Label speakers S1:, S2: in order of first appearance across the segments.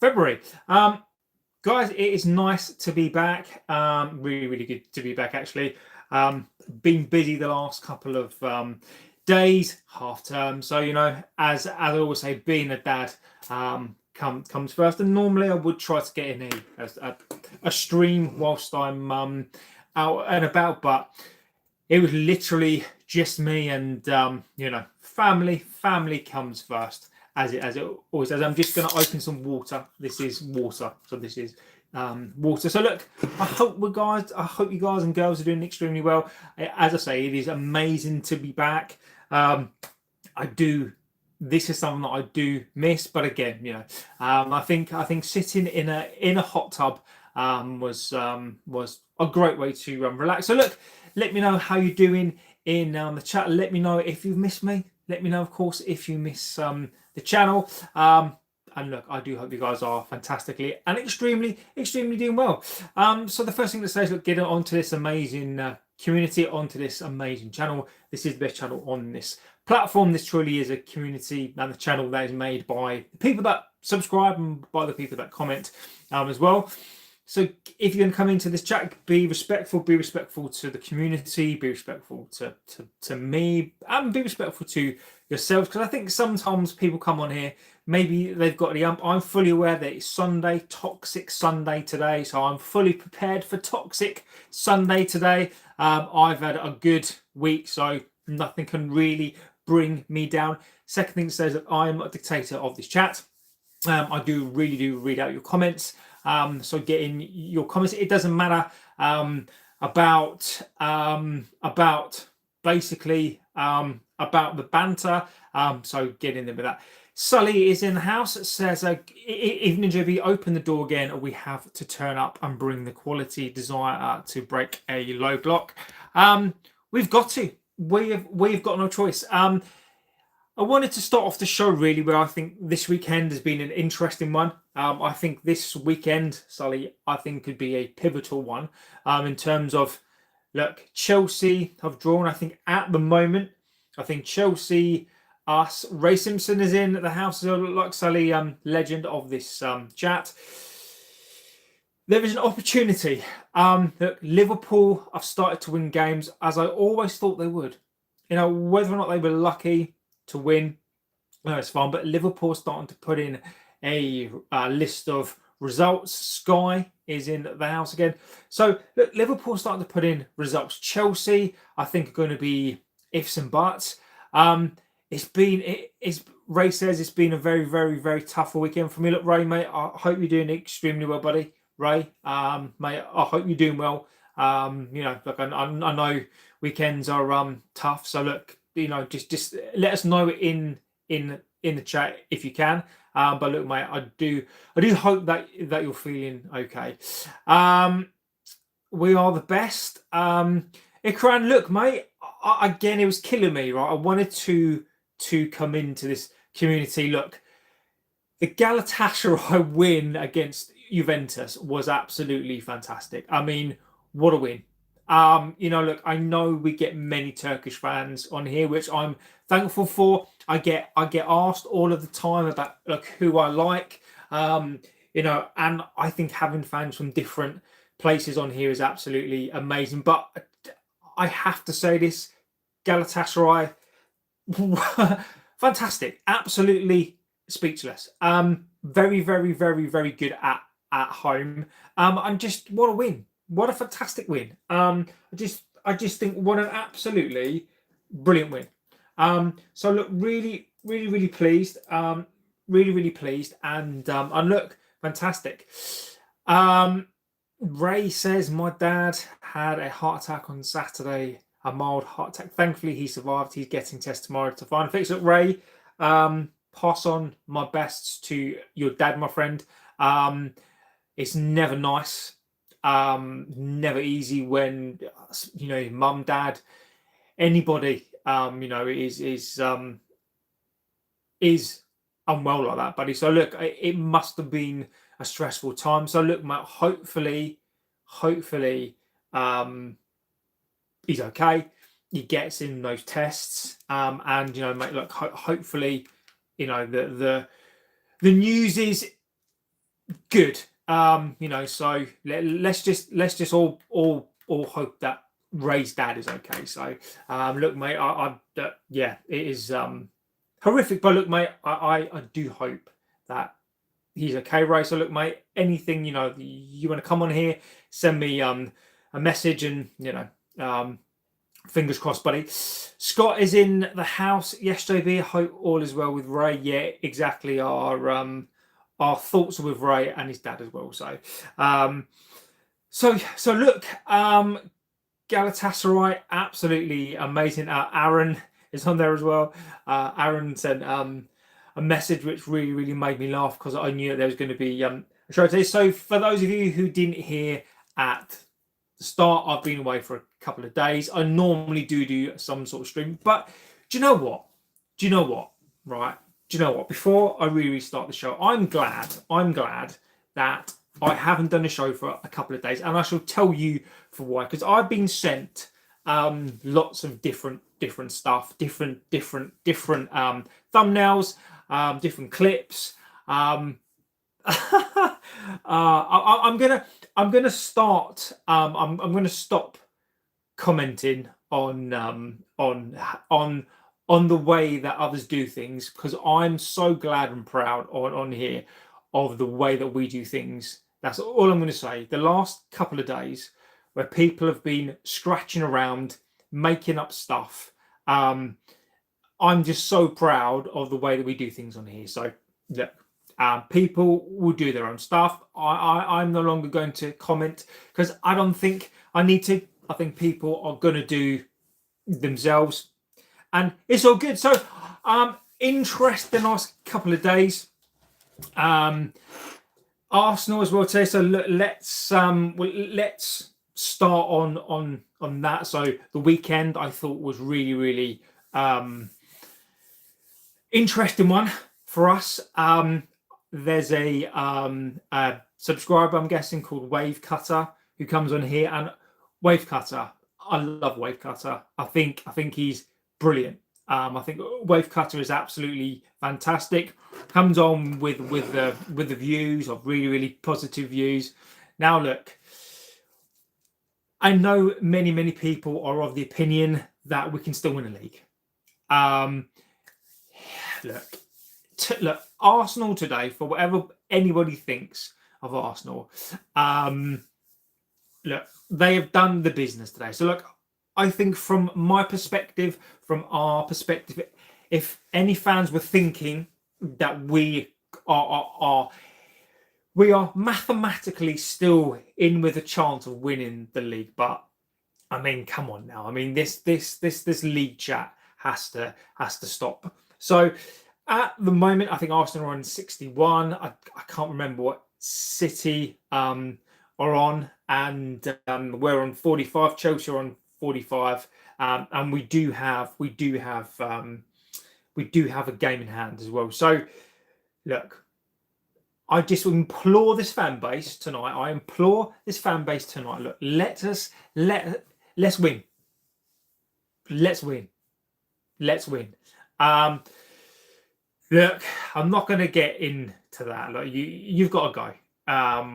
S1: February. Guys, it is nice to be back. Really, really good to be back, actually. Been busy the last couple of days, half term. So, as I always say, being a dad comes first. And normally I would try to get in a stream whilst I'm out and about, but it was literally just me and, family comes first. As it always does. I'm just going to open some water. This is water. So this is water. So look, I hope you guys and girls are doing extremely well. As I say, it is amazing to be back. This is something that I do miss, but again, I think sitting in a hot tub was a great way to relax. So look, let me know how you're doing in the chat. Let me know if you've missed me. Let me know, of course, if you miss the channel. And look, I do hope you guys are fantastically and extremely doing well. So the first thing to say is, look, get onto this amazing community, onto this amazing channel. This is the best channel on this platform. This truly is a community and a channel that is made by the people that subscribe and by the people that comment as well. So if you're going to come into this chat, be respectful to the community, be respectful to me, and be respectful to yourselves. Because I think sometimes people come on here, maybe they've got the ump. I'm fully aware that it's Sunday, Toxic Sunday today. So I'm fully prepared for Toxic Sunday today. I've had a good week, so nothing can really bring me down. Second thing says that I'm a dictator of this chat. I really do read out your comments. So get in your comments. It doesn't matter about basically about the banter. So get in there with that. Sully is in the house. It says, "Evening, JB. Open the door again. We have to turn up and bring the quality desire to break a low block. We've got to. We've got no choice." I wanted to start off the show really where I think this weekend has been an interesting one. I think this weekend, Sully, I think could be a pivotal one in terms of, look, Chelsea have drawn. I think at the moment, I think Chelsea, us, Ray Simpson is in the house, like Sully, legend of this chat. There is an opportunity. Look, Liverpool have started to win games as I always thought they would. Whether or not they were lucky to win, no, it's fine. But Liverpool starting to put in a list of results. Sky is in the house again. So look, Liverpool starting to put in results. Chelsea, I think, are going to be ifs and buts. Ray says it's been a very, very, very tough weekend for me. Look, Ray, mate, I hope you're doing extremely well, buddy. Ray, mate, I hope you're doing well. Look, I know weekends are tough. So look, just let us know in the chat if you can. But look, mate, I do hope that you're feeling okay. We are the best. Ikran, look, mate, again, it was killing me, right? I wanted to come into this community. Look, the Galatasaray win against Juventus was absolutely fantastic. I mean, what a win. Look, I know we get many Turkish fans on here, which I'm thankful for. I get asked all of the time about who I like, and I think having fans from different places on here is absolutely amazing. But I have to say this, Galatasaray, fantastic, absolutely speechless. Very, very, very, very good at home. And just what a win. What a fantastic win. I just think what an absolutely brilliant win. So look, really, really, really pleased. Really, really pleased. And look, fantastic. Ray says, my dad had a heart attack on Saturday, a mild heart attack. Thankfully, he survived. He's getting tested tomorrow to find a fix. Look, Ray, pass on my best to your dad, my friend. It's never nice. Never easy when mum, dad, anybody is unwell like that, buddy. So look, it must have been a stressful time. So look, mate, hopefully he's okay. He gets in those tests, and mate, look, hopefully the news is good. So let's just all hope that Ray's dad is okay. So look, mate, yeah, it is horrific, but look, mate, I do hope that he's okay, Ray. So look, mate, anything you want to come on here, send me a message, and fingers crossed, buddy. Scott is in the house. Yes, JB. I hope all is well with Ray. Yeah, exactly. Our thoughts are with Ray and his dad as well. So look, Galatasaray, absolutely amazing. Aaron is on there as well. Aaron sent a message which really, really made me laugh because I knew there was going to be a show today. So for those of you who didn't hear at the start, I've been away for a couple of days. I normally do some sort of stream, but do you know what? Right? Do you know what? Before I really start the show, I'm glad that I haven't done a show for a couple of days, and I shall tell you for why. Because I've been sent lots of different stuff, different thumbnails, different clips. I'm gonna start. I'm gonna stop commenting on the way that others do things, because I'm so glad and proud on here of the way that we do things. That's all I'm going to say. The last couple of days where people have been scratching around, making up stuff, I'm just so proud of the way that we do things on here. So look, people will do their own stuff. I'm no longer going to comment because I don't think I need to. I think people are going to do themselves, and it's all good. So interesting last couple of days. Arsenal as well today. So let's start on that. So the weekend I thought was really, really interesting one for us. There's a subscriber, I'm guessing, called Wave Cutter, who comes on here, and Wave Cutter, I love Wave Cutter. I think he's brilliant. I think Wave Cutter is absolutely fantastic. Comes on with the views of really, really positive views. Now look, I know many people are of the opinion that we can still win a league. Look, Arsenal today, for whatever anybody thinks of Arsenal, look, they have done the business today. So look, I think from my perspective, from our perspective, if any fans were thinking that we are mathematically still in with a chance of winning the league, but I mean, come on now. I mean, this league chat has to stop. So at the moment, I think Arsenal are on 61. I can't remember what City are on, and we're on 45. Chelsea are on 45, and we do have a game in hand as well. So look, I just implore this fan base tonight. Look, let's win. Let's win. Look, I'm not going to get into that. Like you've got to go.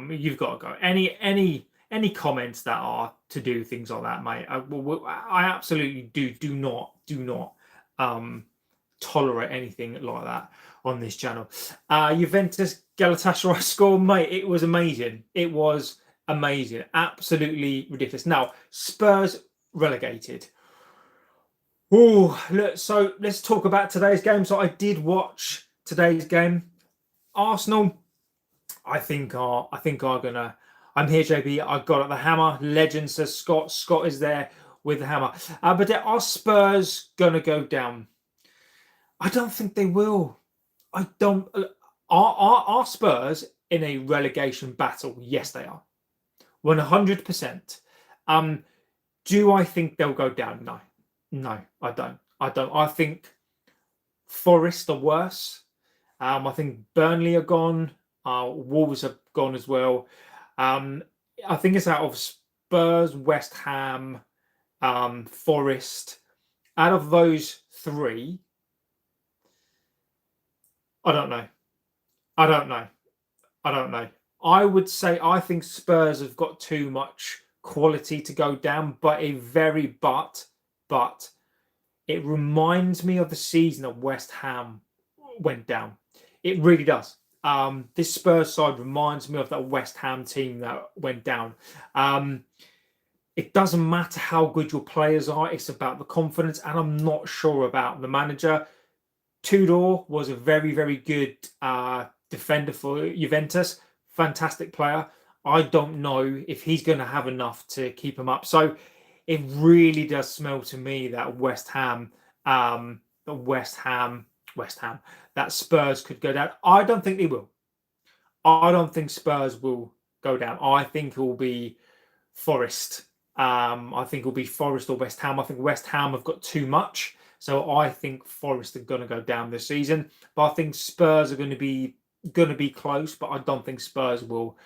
S1: You've got to go. Any comments that are to do things like that, mate, I absolutely do not tolerate anything like that on this channel. Juventus Galatasaray score, mate, it was amazing. Absolutely ridiculous. Now Spurs relegated. Oh, look, so let's talk about today's game. So I did watch today's game. Arsenal, I think are gonna. I'm here, JB. I got at the hammer. Legend says Scott. Scott is there with the hammer. But are Spurs gonna go down? I don't think they will. I don't. Are Spurs in a relegation battle? Yes, they are. 100%. Do I think they'll go down? No, I don't. I think Forest are worse. I think Burnley are gone. Wolves have gone as well. I think it's out of Spurs, West Ham, Forest. Out of those three, I don't know. I would say I think Spurs have got too much quality to go down, but it reminds me of the season that West Ham went down. It really does. This Spurs side reminds me of that West Ham team that went down. It doesn't matter how good your players are, it's about the confidence, and I'm not sure about the manager. Tudor was a very, very good defender for Juventus. Fantastic player. I don't know if he's going to have enough to keep him up. So it really does smell to me that that Spurs could go down. I don't think they will. I don't think Spurs will go down. I think it will be Forest. I think it will be Forest or West Ham. I think West Ham have got too much. So I think Forest are going to go down this season. But I think Spurs are going to be close, but I don't think Spurs will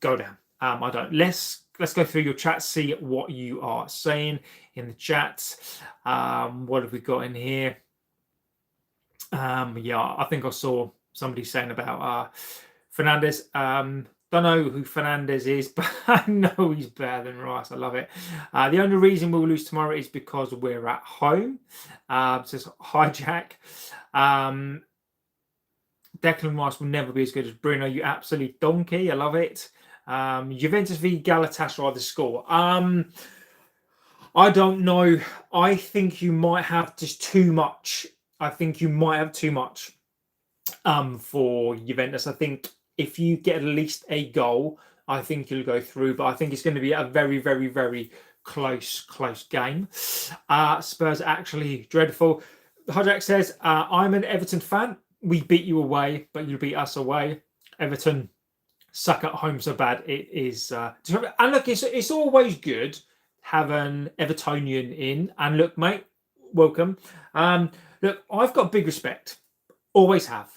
S1: go down. I don't. Let's go through your chat, see what you are saying in the chat. What have we got in here? Yeah, I think I saw somebody saying about Fernandez. Don't know who Fernandez is, but I know he's better than Rice. I love it. The only reason we'll lose tomorrow is because we're at home. Says Hijack. Declan Rice will never be as good as Bruno. You absolute donkey. I love it. Juventus v Galatasaray the score. I don't know. I think you might have just too much. I think you might have too much for Juventus. I think if you get at least a goal, I think you'll go through. But I think it's going to be a very, very, very close game. Spurs actually dreadful. Hijack says, I'm an Everton fan. We beat you away, but you beat us away. Everton suck at home so bad. It is. And look, it's always good having Evertonian in. And look, mate, welcome. Look, I've got big respect. Always have.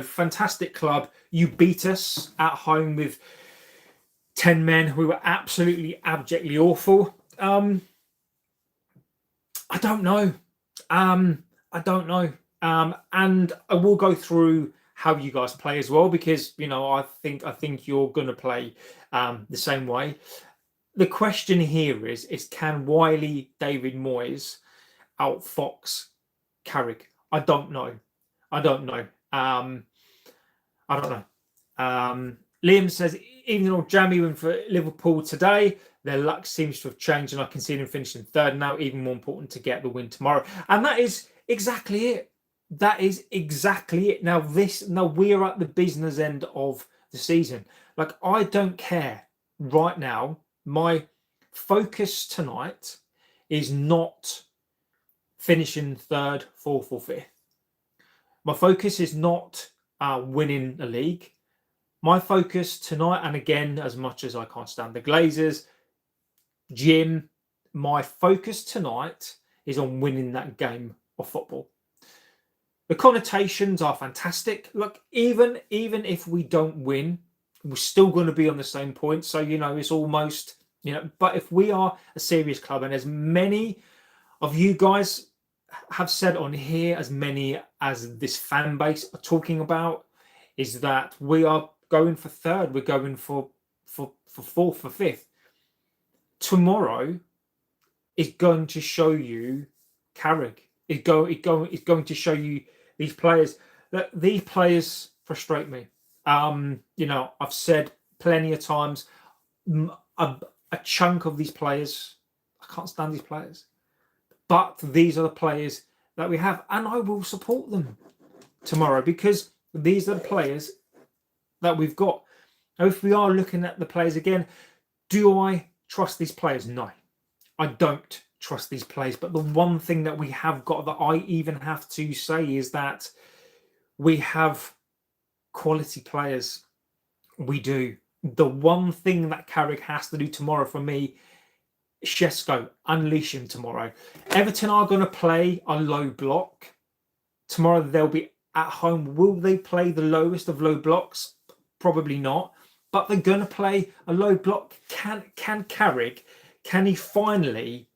S1: Fantastic club. You beat us at home with 10 men. We were absolutely abjectly awful. I don't know. And I will go through how you guys play as well, because I think you're going to play the same way. The question here is can David Moyes outfox Carrick? I don't know. Liam says, even though Jamie went for Liverpool today, their luck seems to have changed, and I can see them finishing third now. Even more important to get the win tomorrow, and that is exactly it. That is exactly it. Now we're at the business end of the season. Like, I don't care right now. My focus tonight is not finishing third, fourth, or fifth. My focus is not winning the league. My focus tonight, and again, as much as I can't stand the Glazers, Jim, my focus tonight is on winning that game of football. The connotations are fantastic. Look, even if we don't win, we're still going to be on the same point. So, it's almost, but if we are a serious club, and as many of you guys have said on here, as many as this fan base are talking about, is that we are going for third, we're going for fourth, for fifth. Tomorrow is going to show you Carrick. It's going to show you these players. That these players frustrate me. I've said plenty of times, a chunk of these players, I can't stand these players. But these are the players that we have, and I will support them tomorrow, because these are the players that we've got. Now, if we are looking at the players again, do I trust these players? No, I don't trust these players. But the one thing that we have got, that I even have to say, is that we have quality players. We do. The one thing that Carrick has to do tomorrow for me, Sesko, unleash him tomorrow. Everton are going to play a low block. Tomorrow they'll be at home. Will they play the lowest of low blocks? Probably not. But they're going to play a low block. Can Carrick finally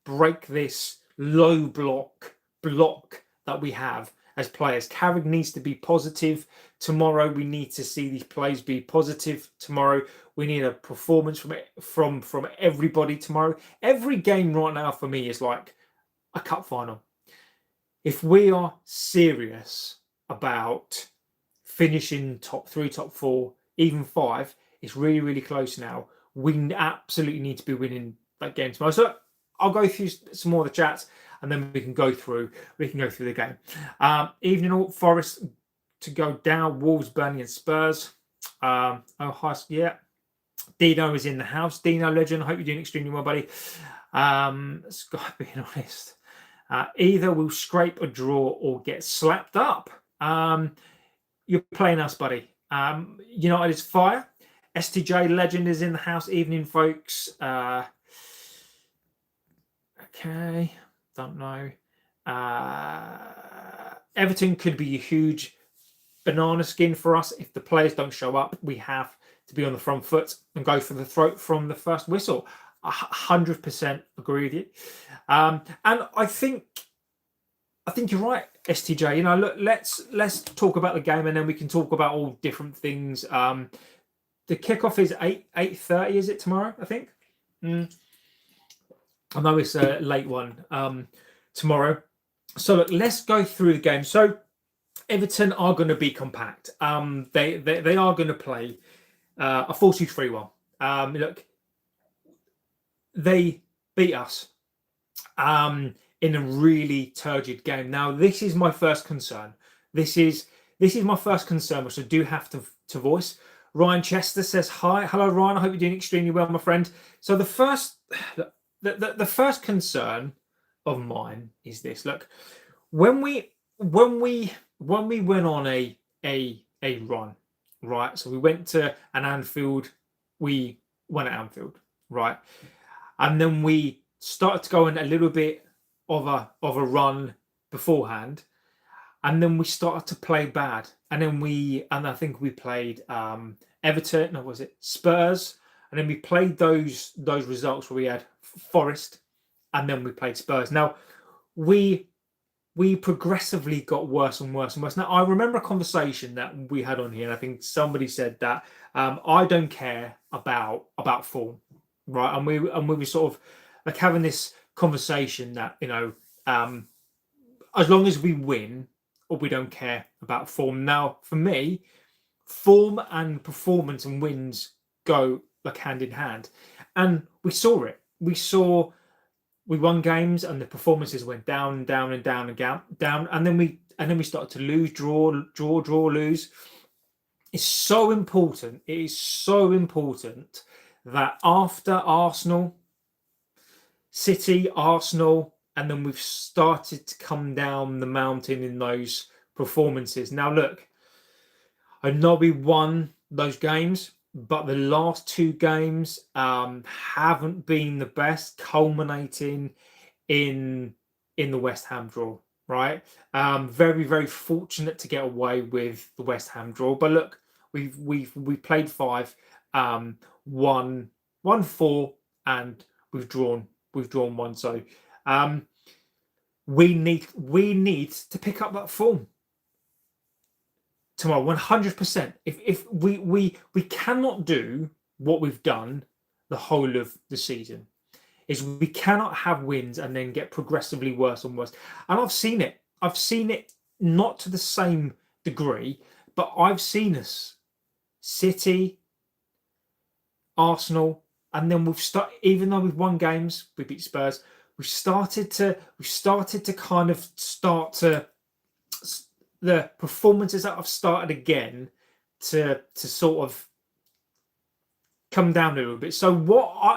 S1: break this low block that we have as players. Carrick needs to be positive tomorrow. We need to see these players be positive tomorrow. We need a performance from everybody tomorrow. Every game right now for me is like a cup final. If we are serious about finishing top 3, top 4, even 5, it's really, really close now. We absolutely need to be winning that game tomorrow. So I'll go through some more of the chats, and then we can go through the game. Evening all, Forest to go down, Wolves, Burnley, and Spurs. Oh, hi, yeah. Dino is in the house. Dino, legend. I hope you're doing extremely well, buddy. Scott, being honest, either we'll scrape a draw or get slapped up. You're playing us, buddy. United is fire. STJ legend is in the house. Evening, folks. Okay, don't know. Everton could be a huge banana skin for us if the players don't show up. We have to be on the front foot and go for the throat from the first whistle. 100% agree with you. And I think you're right, STJ. You know, look, let's talk about the game, and then we can talk about all different things. The kickoff is 8:30. Is it tomorrow? I think. I know it's a late one tomorrow. So look, let's go through the game. So Everton are going to be compact. They are going to play a 4-2-3-1. Look, they beat us in a really turgid game. Now, this is my first concern. This is my first concern, which I do have to voice. Ryan Chester says hi. Hello, Ryan. I hope you're doing extremely well, my friend. So the first concern of mine is this. Look, when we went on a run, right? So we went to an Anfield. We won at Anfield, right? And then we started to go on a little bit of a run beforehand, and then we started to play bad. And then I think we played Everton, or was it Spurs? And then we played those results where we had Forest, and then we played Spurs. Now we progressively got worse and worse and worse. Now I remember a conversation that we had on here, and I think somebody said that I don't care about form, right? And we were sort of like having this conversation that, you know, as long as we win, or we don't care about form. Now for me, form and performance and wins go like hand in hand, and we saw it. We won games, and the performances went down and down and down and down, and then we started to lose, draw, lose. It's so important. It is so important that after Arsenal, City, Arsenal, and then we've started to come down the mountain in those performances. Now, look, I know we won those games, but the last 2 games haven't been the best, culminating in the West Ham draw, right? Very, very fortunate to get away with the West Ham draw. But look, we played 5, won 4, and we've drawn 1. So we need to pick up that form tomorrow, 100%. If we cannot do what we've done the whole of the season, is we cannot have wins and then get progressively worse and worse. And I've seen it not to the same degree, but I've seen us, City, Arsenal, and then even though we've won games, we beat Spurs, we've started to the performances that have started again to sort of come down a little bit. So what I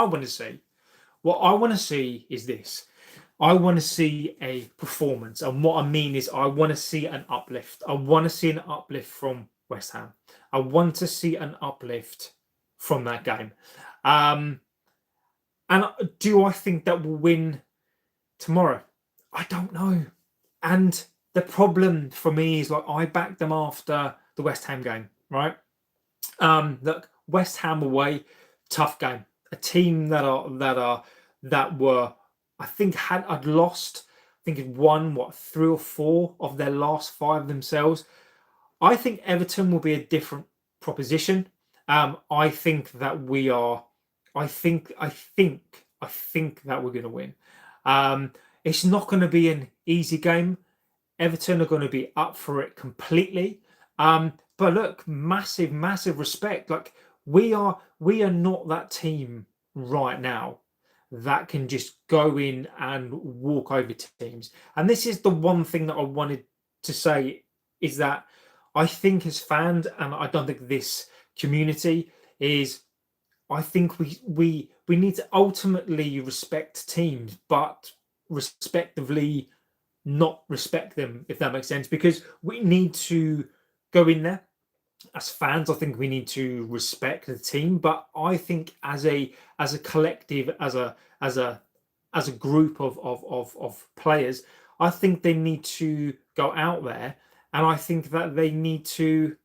S1: want to see is this. I want to see a performance, and what I mean is I want to see an uplift. I want to see an uplift from West Ham. I want to see an uplift from that game. And do I think that we'll win tomorrow? I don't know. And the problem for me is, like, I backed them after the West Ham game, right? Look, West Ham away, tough game. A team that were, I think, had lost think have won, 3 or 4 of their last 5 themselves. I think Everton will be a different proposition. I think that we are. I think that we're going to win. It's not going to be an easy game. Everton are going to be up for it completely. But look, massive respect. Like we are not that team right now that can just go in and walk over teams. And this is the one thing that I wanted to say is that I think as fans, and I don't think this community is, I think we need to ultimately respect teams, but respectively not respect them, if that makes sense, because we need to go in there as fans. I think we need to respect the team, but I think as a collective, as a group of players, I think they need to go out there, and I think that they need to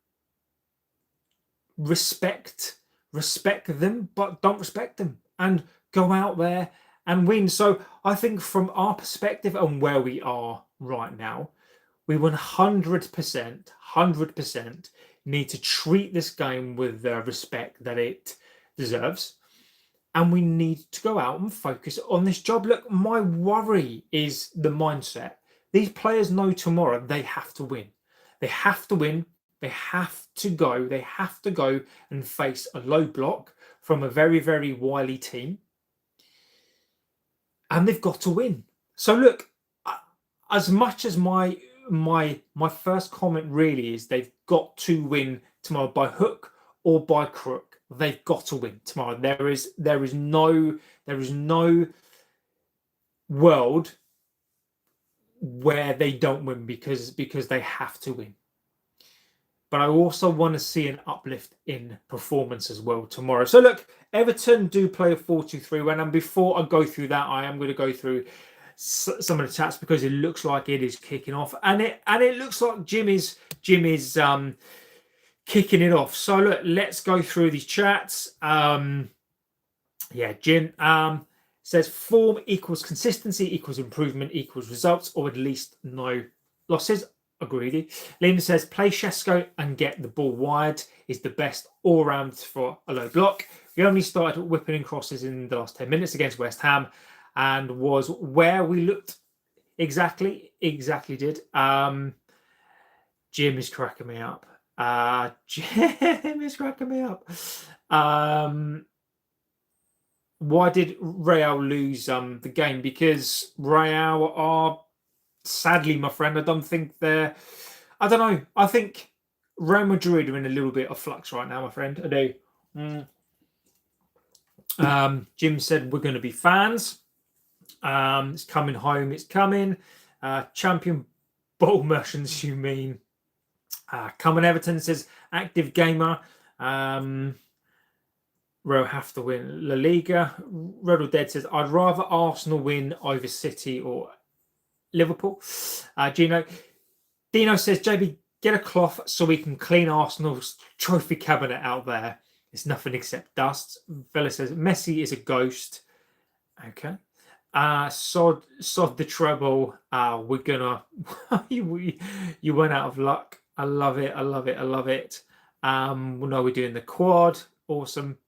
S1: respect them, but don't respect them, and go out there and win. So I think from our perspective and where we are right now, we 100% need to treat this game with the respect that it deserves. And we need to go out and focus on this job. Look, my worry is the mindset. These players know tomorrow they have to win. They have to win. They have to go. They have to go and face a low block from a very wily team. And they've got to win. So look, as much as my first comment really is they've got to win tomorrow by hook or by crook. They've got to win tomorrow. There is no world where they don't win because they have to win. But I also want to see an uplift in performance as well tomorrow. So look, Everton do play a 4-2-3-1, and before I go through that, I am going to go through some of the chats because it looks like it is kicking off, and it looks like Jim is kicking it off. So look, let's go through these chats. Jim says form equals consistency equals improvement equals results, or at least no losses. Agree with you. Lena says play Sesko and get the ball wide is the best all round for a low block. We only started whipping in crosses in the last 10 minutes against West Ham, and was where we looked exactly did. Jim is cracking me up. Jim is cracking me up. Why did Real lose the game? Because Real are, sadly, my friend, I don't know. I think Real Madrid are in a little bit of flux right now, my friend. I do. Jim said we're going to be fans. It's coming home. It's coming. Champion ball merchants, you mean? Coming Everton says active gamer. Real have to win La Liga. Red or Dead says I'd rather Arsenal win over City or Liverpool. Dino says JB, get a cloth so we can clean Arsenal's trophy cabinet out there. It's nothing except dust. Villa says Messi is a ghost. Okay. Sod the treble. We're gonna you went out of luck. I love it. No, we're doing the quad. Awesome.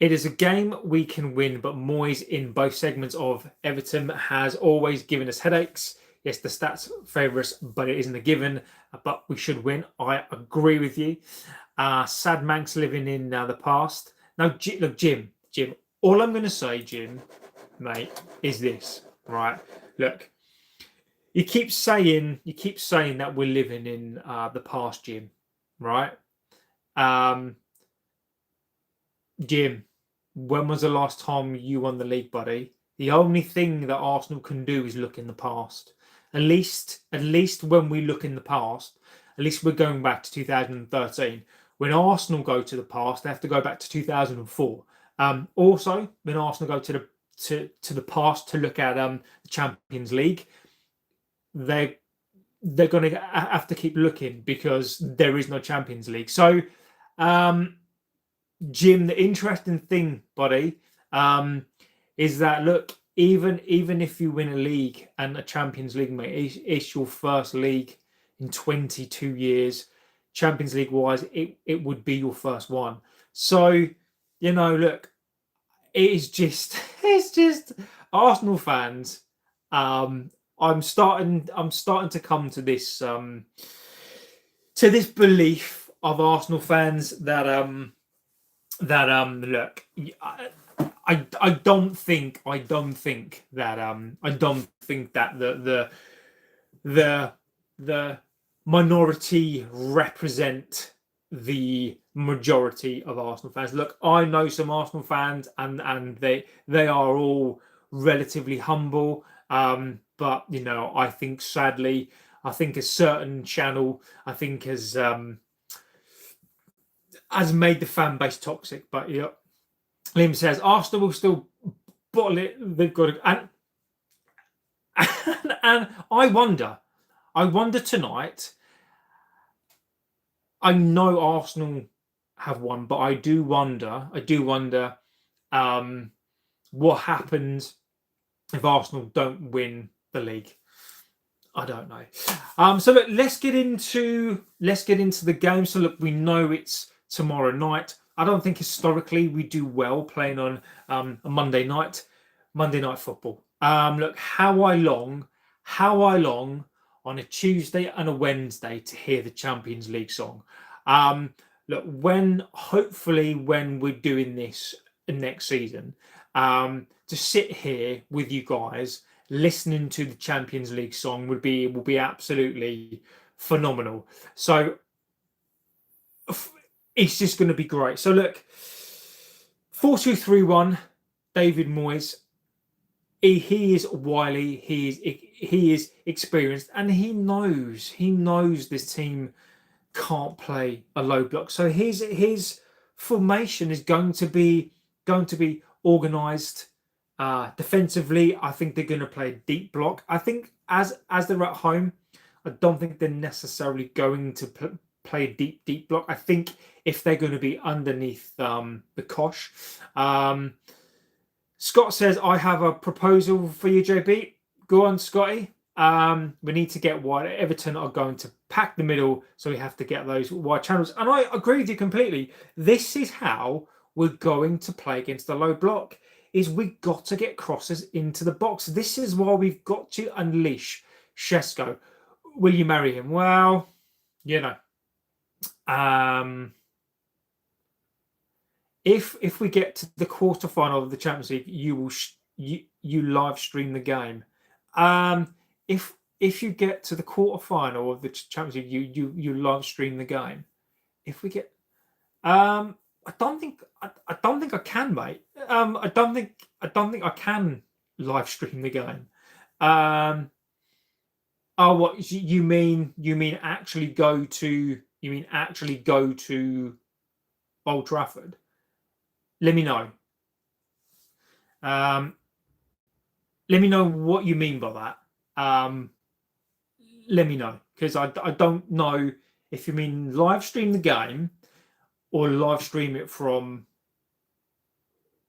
S1: It is a game we can win, but Moyes in both segments of Everton has always given us headaches. Yes, the stats favour us, but it isn't a given. But we should win. I agree with you. Sad Manx living in the past. Now, look, Jim. All I'm going to say, Jim, mate, is this. Right? Look, you keep saying that we're living in the past, Jim. Right? Jim, when was the last time you won the league, buddy? The only thing that Arsenal can do is look in the past. At least when we look in the past, at least we're going back to 2013. When Arsenal go to the past, they have to go back to 2004. Also, when Arsenal go to the past to look at the Champions League, they're going to have to keep looking because there is no Champions League. So, Jim, the interesting thing, buddy, is that look, even if you win a league and a Champions League, mate, it's your first league in 22 years. Champions League wise, it would be your first one. So, look, it is just it's just Arsenal fans. I'm starting to come to this belief of Arsenal fans that look, I don't think that the minority represent the majority of Arsenal fans. Look, I know some Arsenal fans, and they are all relatively humble. But I think sadly, I think a certain channel, I think has made the fan base toxic. But Liam says Arsenal will still bottle it. They've got to, and I wonder tonight. I know Arsenal have won, but I do wonder what happens if Arsenal don't win the league. I don't know. So look, let's get into the game. So look, we know it's tomorrow night. I don't think historically we do well playing on a Monday night football. Look, how I long on a Tuesday and a Wednesday to hear the Champions League song. Look, hopefully when we're doing this next season, to sit here with you guys listening to the Champions League song will be absolutely phenomenal. So it's just going to be great. So look, 4-2-3-1, David Moyes. He is wily. He is experienced, and he knows this team can't play a low block. So his formation is going to be organised defensively. I think they're going to play a deep block. I think as they're at home, I don't think they're necessarily going to play a deep block. I think if they're going to be underneath the cosh. Scott says, I have a proposal for you, JB. Go on, Scotty. We need to get wide. Everton are going to pack the middle, so we have to get those wide channels. And I agree with you completely. This is how we're going to play against the low block, is we got to get crosses into the box. This is why we've got to unleash Sesko. Will you marry him? Well, if we get to the quarterfinal of the Champions League, you live stream the game. If you get to the quarterfinal of the Champions League, you live stream the game. If we get, I don't think I can, mate. I don't think I can live stream the game. Oh, what you mean? You mean actually go to? You mean actually go to Old Trafford? Let me know. Let me know what you mean by that. Let me know, because I don't know if you mean live stream the game or live stream it from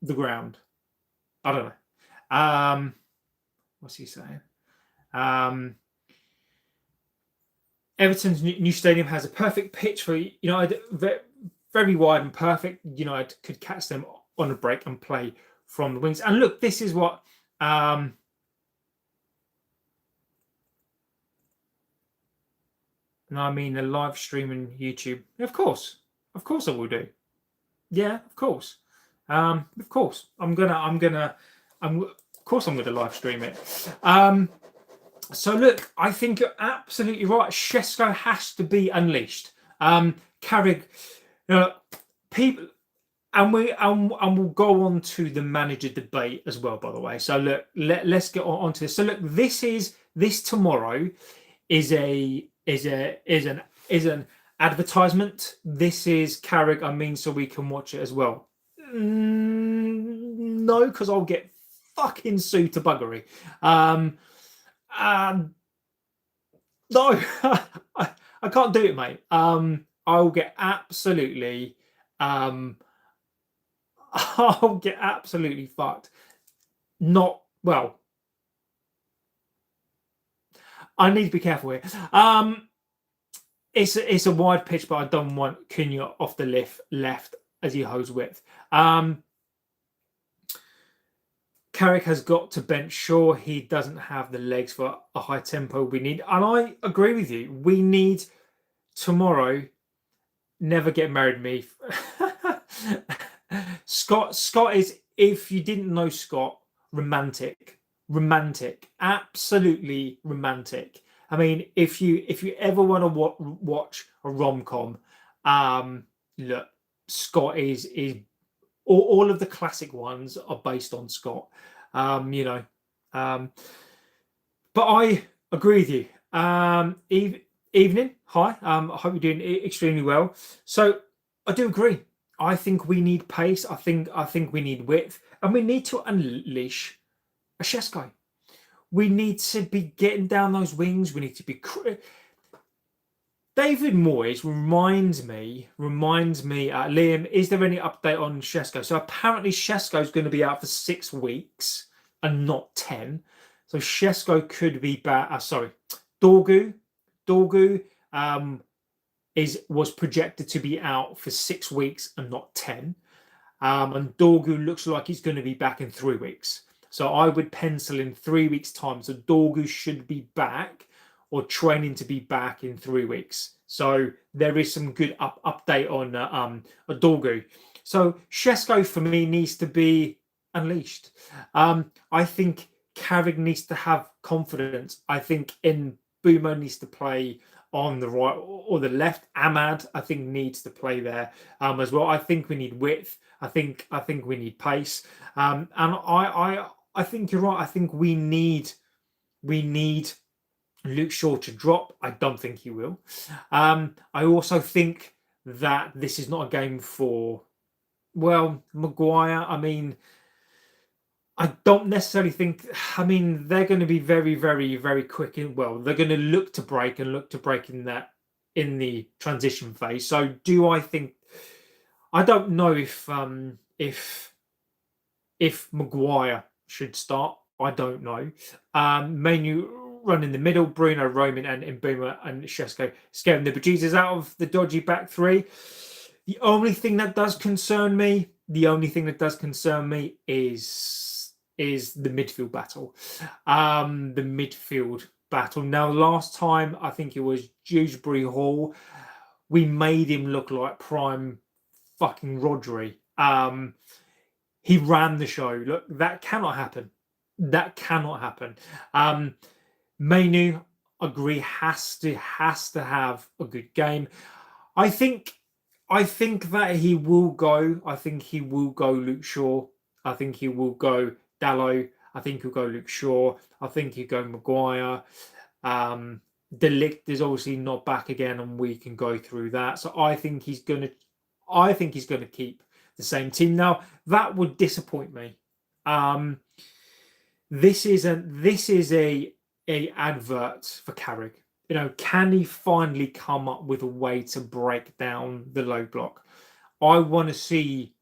S1: the ground. I don't know. What's he saying? Everton's new stadium has a perfect pitch for United, very wide and perfect. United could catch them on a break and play from the wings. And look, this is what and I mean the live stream on YouTube. Of course I will do. Yeah, of course. I'm gonna live stream it. So look, I think you're absolutely right. Sesko has to be unleashed. Carrick, people, and we'll go on to the manager debate as well, by the way. So look, let's get on to this. So look, this tomorrow is an advertisement. This is Carrick, so we can watch it as well. No, because I'll get fucking sued to buggery. No, I can't do it, mate. I'll get absolutely fucked. Not well, I need to be careful here. It's a wide pitch, but I don't want Cunha off the left as he holds width. Carrick has got to bench. Sure, he doesn't have the legs for a high tempo we need. And I agree with you. We need tomorrow. Never get married, me. Scott is, if you didn't know Scott, romantic, absolutely romantic. I mean, if you ever want to watch a rom-com, look, Scott is all of the classic ones are based on Scott. But I agree with you. Evening, hi. I hope you're doing extremely well. So I do agree. I think we need pace. I think we need width, and we need to unleash a Šeško. We need to be getting down those wings. We need to be. David Moyes reminds me. Liam, is there any update on Šeško? So apparently Šeško is going to be out for 6 weeks and not 10. So Šeško could be back. Sorry, Dorgu was projected to be out for 6 weeks and not 10. And Dorgu looks like he's going to be back in 3 weeks. So I would pencil in 3 weeks' time. So Dorgu should be back or training to be back in 3 weeks. So there is some good update on Dorgu. So Šeško for me needs to be unleashed. I think Carrick needs to have confidence. I think Mbeumo needs to play on the right or the left. Ahmad, I think, needs to play there as well. I think we need width. I think we need pace. And I think you're right. I think we need Luke Shaw to drop. I don't think he will. I also think that this is not a game for, well, Maguire. I mean, I don't necessarily think. I mean, they're going to be very, very, very quick. Well, they're going to look to break in the transition phase. So, do I think? I don't know if Maguire should start. I don't know. Man run in the middle. Bruno, Roman, and Mbeumo and Šeško scaring the bejesus out of the dodgy back three. The only thing that does concern me is the midfield battle. Now, last time, I think it was Dewsbury Hall, we made him look like prime fucking Rodri. He ran the show. Look, that cannot happen. Mainu, agree, has to have a good game. I think that he will go. I think he will go Luke Shaw. I think he will go Dalot. I think he'll go Luke Shaw. I think he'll go Maguire. De Ligt is obviously not back again, and we can go through that. So I think he's gonna keep the same team. Now that would disappoint me. This is a advert for Carrick. Can he finally come up with a way to break down the low block? I want to see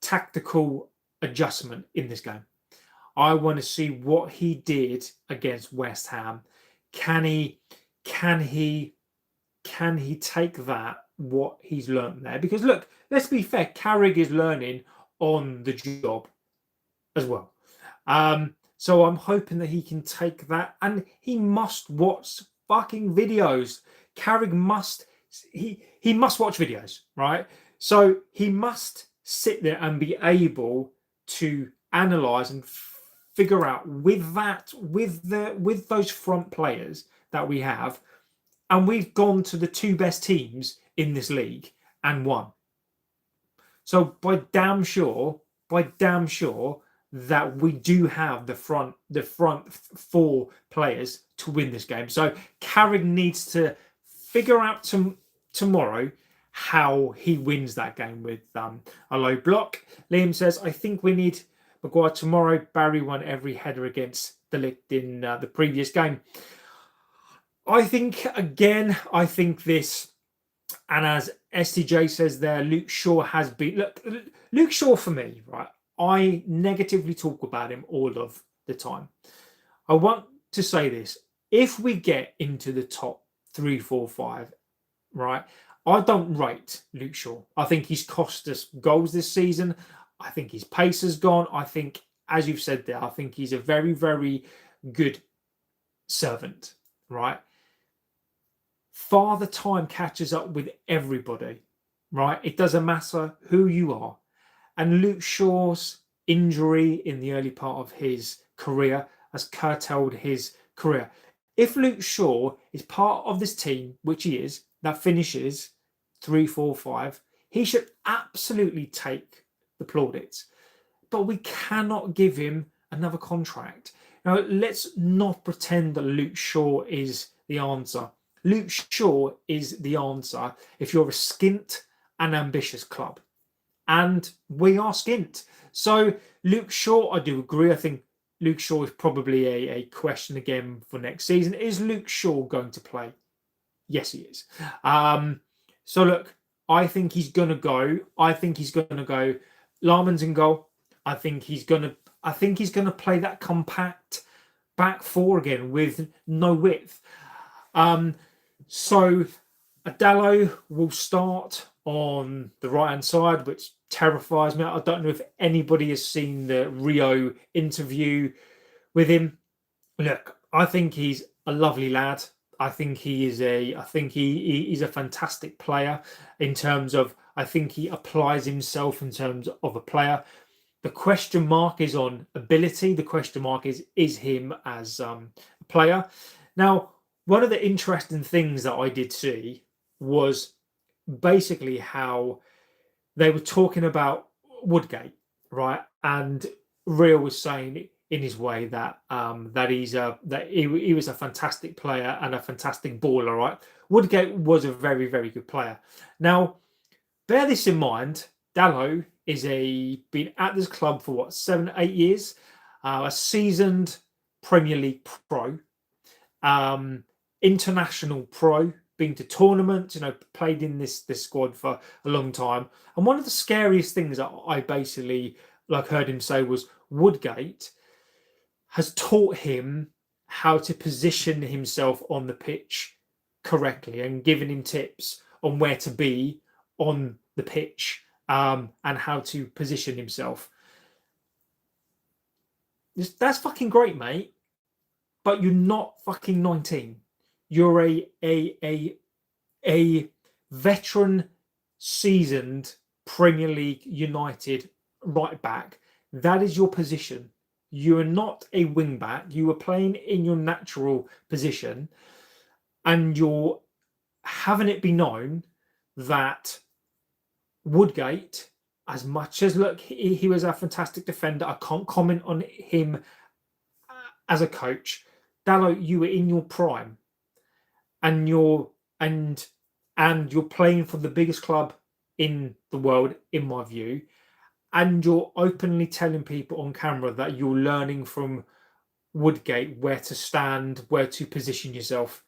S1: tactical adjustment in this game. I want to see what he did against West Ham. Can he take that, what he's learned there? Because look, let's be fair, Carrick is learning on the job as well. So I'm hoping that he can take that, and he must watch fucking videos. Carrick must watch videos, right? So he must sit there and be able to analyze and figure out with those front players that we have, and we've gone to the 2 best teams in this league and won. So by damn sure that we do have the front 4 players to win this game. So Carrick needs to figure out tomorrow how he wins that game with a low block. Liam says, I think we need Maguire tomorrow. Barry won every header against De Ligt in the previous game. I think this, and as STJ says there, Luke Shaw has been... Look, Luke Shaw for me, right? I negatively talk about him all of the time. I want to say this. If we get into the top 3, 4, 5, right, I don't rate Luke Shaw. I think he's cost us goals this season. I think his pace has gone. I think, as you've said there, I think he's a very, very good servant, right? Father Time catches up with everybody, right? It doesn't matter who you are. And Luke Shaw's injury in the early part of his career has curtailed his career. If Luke Shaw is part of this team, which he is, that finishes 3, 4, 5, he should absolutely take the plaudits. But we cannot give him another contract. Now, let's not pretend that Luke Shaw is the answer. Luke Shaw is the answer if you're a skint and ambitious club. And we are skint. So Luke Shaw, I do agree. I think Luke Shaw is probably a question again for next season. Is Luke Shaw going to play? Yes, he is. So look, I think he's going to go. I think he's going to go. Larman's in goal. I think he's going to play that compact back four again with no width. So Adalo will start on the right-hand side, which terrifies me. I don't know if anybody has seen the Rio interview with him. Look, I think he's a lovely lad. I think he's a fantastic player in terms of, I think he applies himself in terms of a player. The question mark is on ability. The question mark is him as a player. Now, one of the interesting things that I did see was basically how they were talking about Woodgate, right? And Real was saying in his way that he was a fantastic player and a fantastic baller, right? Woodgate was a very, very good player. Now, bear this in mind. Dalot is been at this club for what, 7, 8 years, a seasoned Premier League pro, international pro, been to tournaments, played in this squad for a long time. And one of the scariest things that I basically heard him say was Woodgate has taught him how to position himself on the pitch correctly and given him tips on where to be on the pitch and how to position himself. That's fucking great, mate. But you're not fucking 19. You're a veteran, seasoned Premier League United right back. That is your position. You are not a wing back. You are playing in your natural position, and you're having it be known that Woodgate, as much as he was a fantastic defender, I can't comment on him as a coach. Dalot, you were in your prime, and you're playing for the biggest club in the world, in my view, and you're openly telling people on camera that you're learning from Woodgate where to stand, where to position yourself.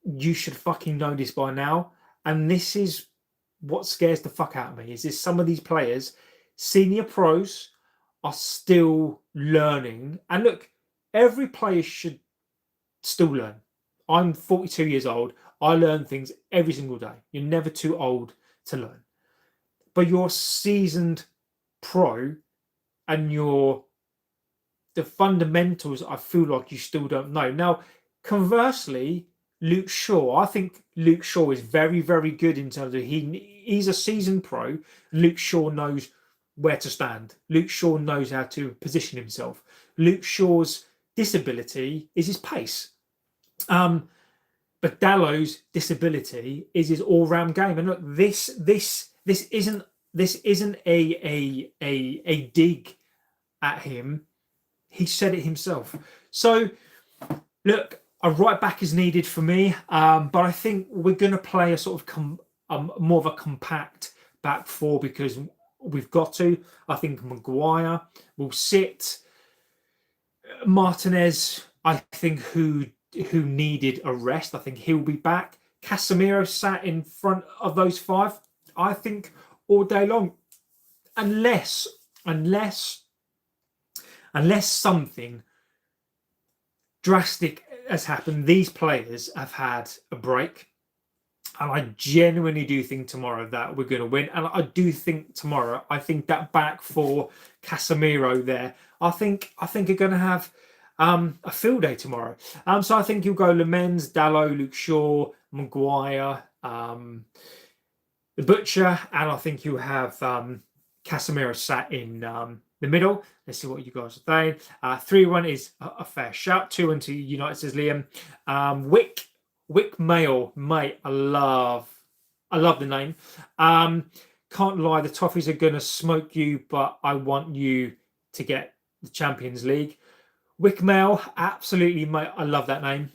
S1: You should fucking know this by now. And this is what scares the fuck out of me, is some of these players, senior pros, are still learning. And look, every player should still learn. I'm 42 years old. I learn things every single day. You're never too old to learn. But you're a seasoned pro, and the fundamentals, I feel like you still don't know. Now, conversely, Luke Shaw, I think Luke Shaw is very, very good in terms of he's a seasoned pro. Luke Shaw knows where to stand. Luke Shaw knows how to position himself. Luke Shaw's disability is his pace. But Dalot's disability is his all-round game. And look, this isn't a dig at him. He said it himself. So look, a right back is needed for me, but I think we're going to play a sort of more of a compact back four because we've got to. I think Maguire will sit. Martinez, I think, who needed a rest, I think he'll be back. Casemiro sat in front of those 5, I think, all day long, unless unless something drastic has happened, these players have had a break. And I genuinely do think tomorrow that we're going to win. And I do think tomorrow, I think that back for Casemiro there, I think are going to have a field day tomorrow. So I think you'll go Lamens, Dalot, Luke Shaw, Maguire, the Butcher, and I think you'll have Casemiro sat in the middle. Let's see what you guys are saying. 3-1 is a fair shout. 2-1 to United, says Liam. Wick Mail, mate, I love the name. Can't lie, the Toffees are going to smoke you, but I want you to get the Champions League. Wick Mail, absolutely, mate, I love that name.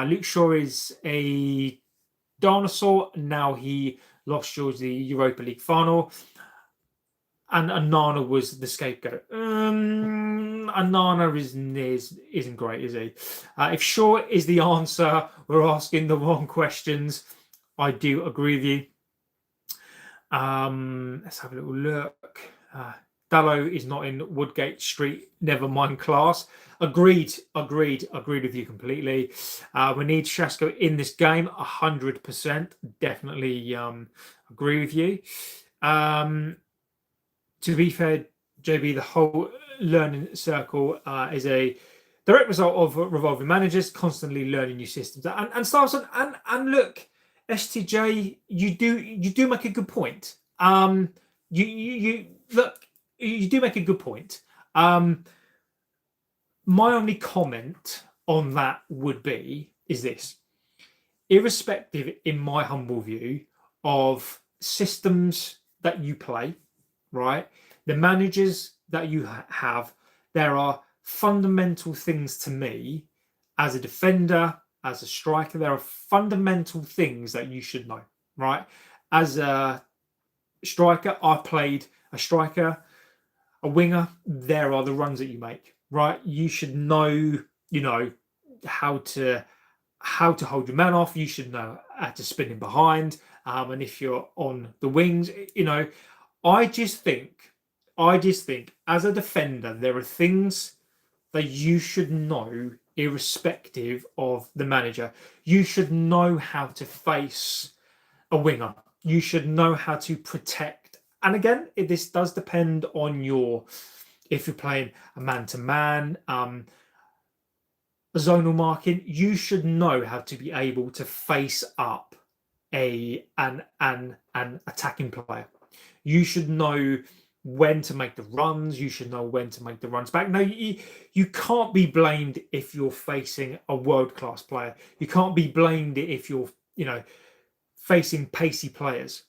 S1: Luke Shaw is a dinosaur. Now he lost George the Europa League final. And Anana was the scapegoat. Anana isn't great, is he? If Shaw is the answer, we're asking the wrong questions. I do agree with you. Let's have a little look. Dalot is not in Woodgate Street. Never mind class. Agreed with you completely. We need Sesko in this game. 100%. Definitely agree with you. To be fair, JB, the whole learning circle is a direct result of revolving managers constantly learning new systems and styles. And look, STJ, you do make a good point. You do make a good point. My only comment on that would be is this: irrespective, in my humble view, of systems that you play, right, the managers that you have, there are fundamental things to me as a defender, as a striker. There are fundamental things that you should know, right? As a striker, I played a striker, a winger. There are the runs that you make, right? You should know, how to hold your man off. You should know how to spin him behind. And if you're on the wings, I just think as a defender, there are things that you should know irrespective of the manager. You should know how to face a winger. You should know how to protect. And again, this does depend on if you're playing a man-to-man, zonal marking, you should know how to be able to face up an attacking player. You should know when to make the runs. You should know when to make the runs back. No, you can't be blamed if you're facing a world-class player. You can't be blamed if you're, facing pacey players.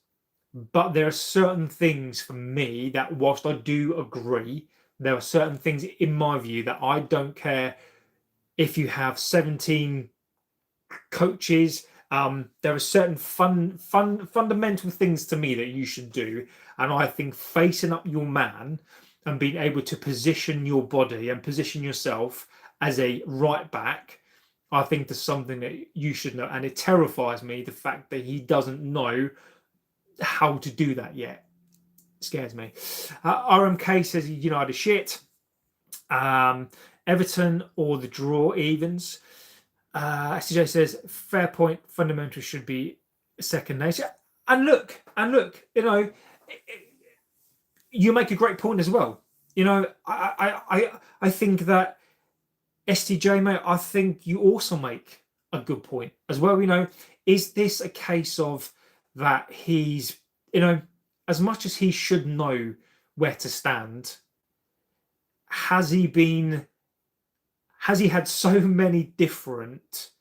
S1: But there are certain things for me that, whilst I do agree, there are certain things in my view that I don't care if you have 17 coaches. There are certain fundamental things to me that you should do, and I think facing up your man and being able to position your body and position yourself as a right back, I think there's something that you should know. And it terrifies me, the fact that he doesn't know how to do that yet. It scares me. RMK says United shit. Everton or the draw evens. STJ says fair point. Fundamentals should be second nature. And look, you make a great point as well. I think that STJ, mate, I think you also make a good point as well. Is this a case of that he's, as much as he should know where to stand, has he had so many different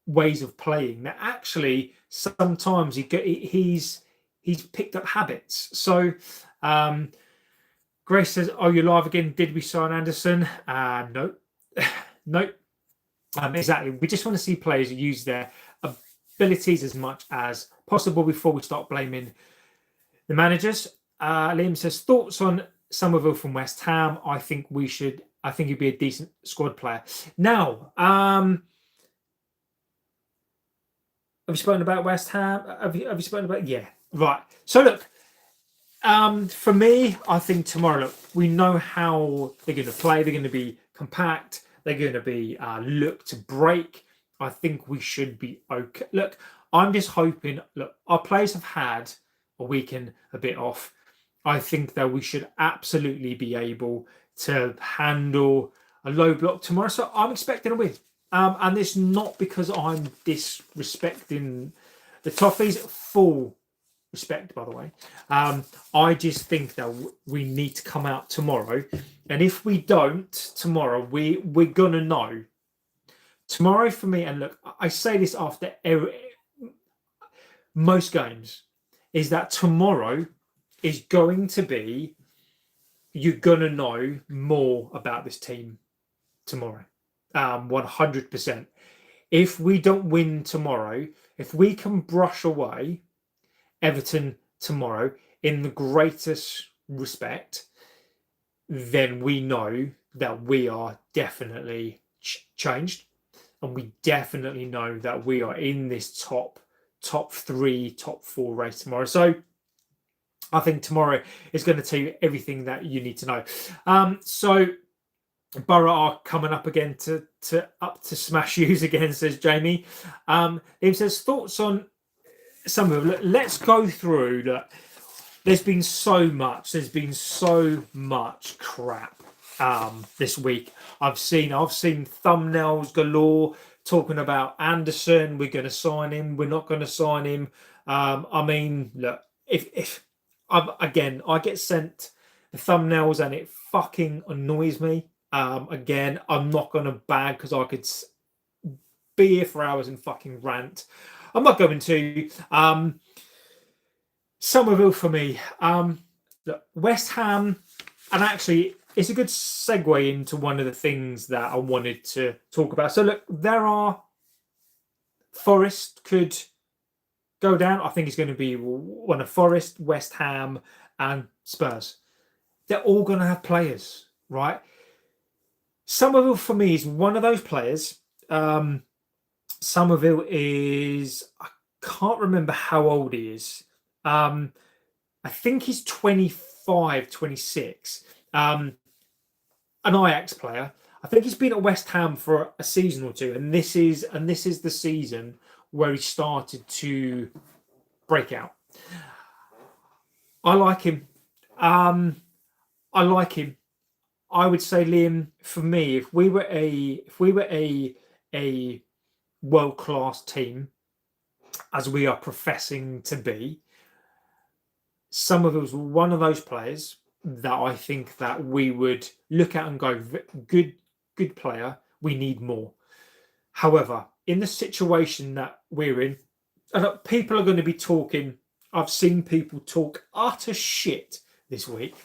S1: ways of playing that actually sometimes he's picked up habits? So Grace says, "Are you live again? Did we sign Anderson?" No. No. Exactly. We just want to see players use their abilities as much as possible before we start blaming the managers. Liam says, thoughts on Somerville from West Ham? I think he'd be a decent squad player. Now, have you spoken about West Ham? Have you spoken about? Yeah, right. So look, For me, I think tomorrow, look, we know how they're going to play. They're going to be compact. They're going to be look to break. I think we should be okay. Look, I'm just hoping. Look, our players have had a weekend a bit off. I think that we should absolutely be able to handle a low block tomorrow. So I'm expecting a win. And it's not because I'm disrespecting the Toffees. Full respect, by the way. I just think that we need to come out tomorrow. And if we don't tomorrow, we're going to know. Tomorrow for me, and look, I say this after most games, is that tomorrow is going to be, you're going to know more about this team tomorrow. 100%. If we don't win tomorrow, if we can brush away Everton tomorrow in the greatest respect, then we know that we are definitely changed, and we definitely know that we are in this top 3, top 4 race tomorrow. So I think tomorrow is going to tell you everything that you need to know. So Borough are coming up again to smash yous again, says Jamie. He says thoughts on some of them. Let's go through that. There's been so much crap this week. I've seen thumbnails galore talking about Anderson. We're going to sign him. We're not going to sign him. I mean, look, if I get sent the thumbnails and it fucking annoys me. Again, I'm not going to bag because I could be here for hours and fucking rant. I'm not going to. Somerville for me. Look, West Ham, and actually, it's a good segue into one of the things that I wanted to talk about. So, look, there are Forest could go down. I think it's going to be one of Forest, West Ham, and Spurs. They're all going to have players, right? Somerville for me is one of those players. Somerville is, I can't remember how old he is. I think he's 25, 26. An Ajax player. I think he's been at West Ham for a season or two, and this is the season where he started to break out. I like him. I would say, Liam, for me, if we were a world-class team, as we are professing to be, Somerville's one of those players that I think that we would look at and go, good player, we need more. However, in the situation that we're in, people are going to be talking. I've seen people talk utter shit this week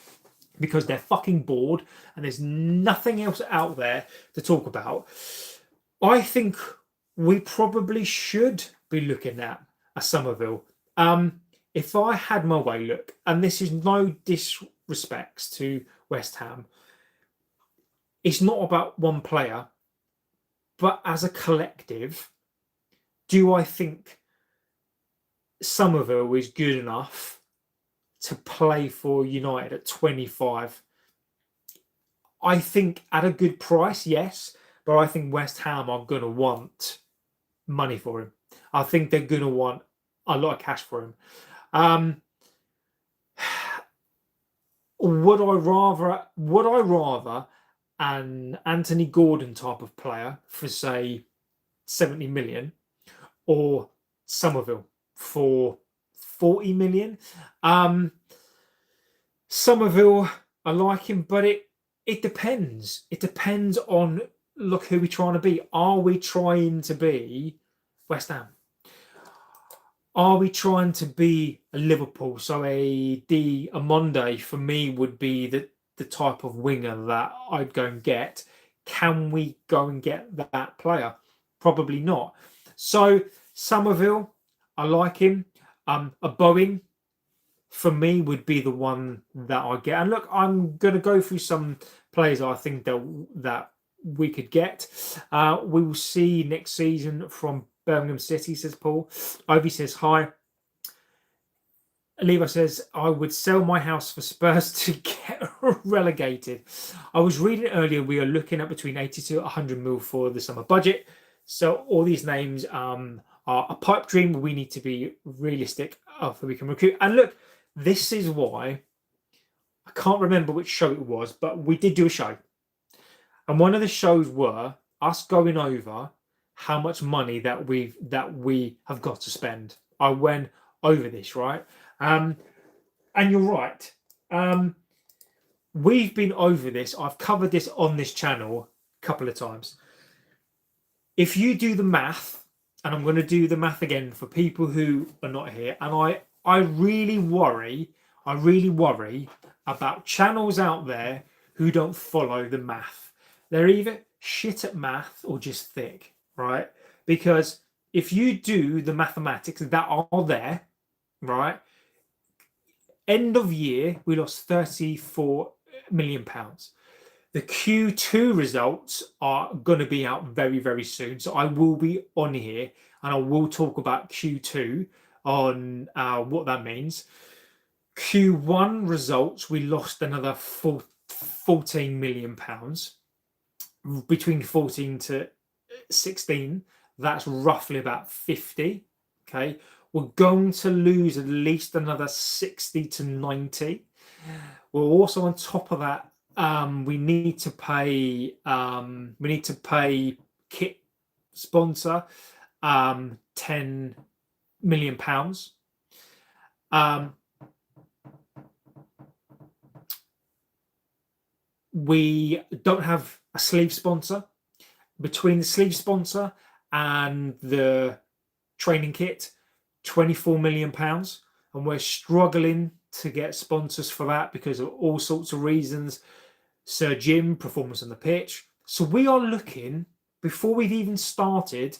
S1: because they're fucking bored and there's nothing else out there to talk about. I think we probably should be looking at a Somerville. If I had my way, look, and this is no disrespects to West Ham, it's not about one player, but as a collective, do I think Somerville is good enough to play for United at 25? I think at a good price, yes, but I think West Ham are going to want money for him. I think they're going to want a lot of cash for him. Would I rather an Anthony Gordon type of player for, say, 70 million or Somerville for 40 million? Somerville, I like him, but it depends. It depends on, look, who we're trying to be. Are we trying to be West Ham? Are we trying to be a Liverpool? So a Monday for me would be the type of winger that I'd go and get. Can we go and get that player? Probably not. So Somerville, I like him. A Bowen for me would be the one that I get. And look, I'm going to go through some players I think that we could get. We will see next season from Birmingham City, says Paul. Ovi says hi. Levi says, I would sell my house for Spurs to get relegated. I was reading earlier, we are looking at between 80 to 100 mil for the summer budget. So all these names are a pipe dream. We need to be realistic of who we can recruit. And look, this is why, I can't remember which show it was, but we did do a show. And one of the shows were us going over how much money that we have got to spend. I went over this, right? And you're right. We've been over this. I've covered this on this channel a couple of times. If you do the math, and I'm going to do the math again for people who are not here, and I really worry about channels out there who don't follow the math. They're either shit at math or just thick, right? Because if you do the mathematics that are there, right? End of year, we lost £34 million. The Q2 results are going to be out very, very soon. So I will be on here and I will talk about Q2 on what that means. Q1 results, we lost another £14 million. Between 14 to 16, that's roughly about 50. Okay. We're going to lose at least another 60 to 90. We're also on top of that. We need to pay kit sponsor £10 million. We don't have a sleeve sponsor. Between the sleeve sponsor and the training kit, £24 million, and we're struggling to get sponsors for that because of all sorts of reasons. Sir Jim, performance on the pitch. So we are looking, before we've even started,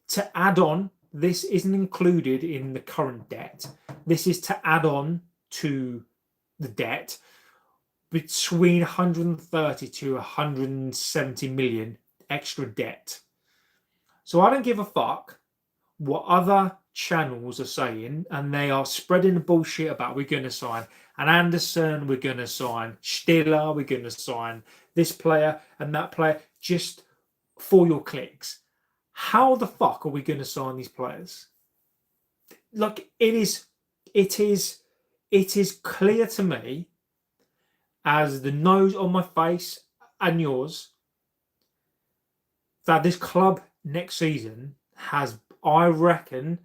S1: to add on. This isn't included in the current debt. This is to add on to the debt, between 130 to 170 million extra debt. So I don't give a fuck what other channels are saying, and they are spreading the bullshit about we're going to sign an Anderson, we're going to sign Stiller, we're going to sign this player and that player just for your clicks. How the fuck are we going to sign these players? Like, it is clear to me as the nose on my face and yours that this club next season has, I reckon,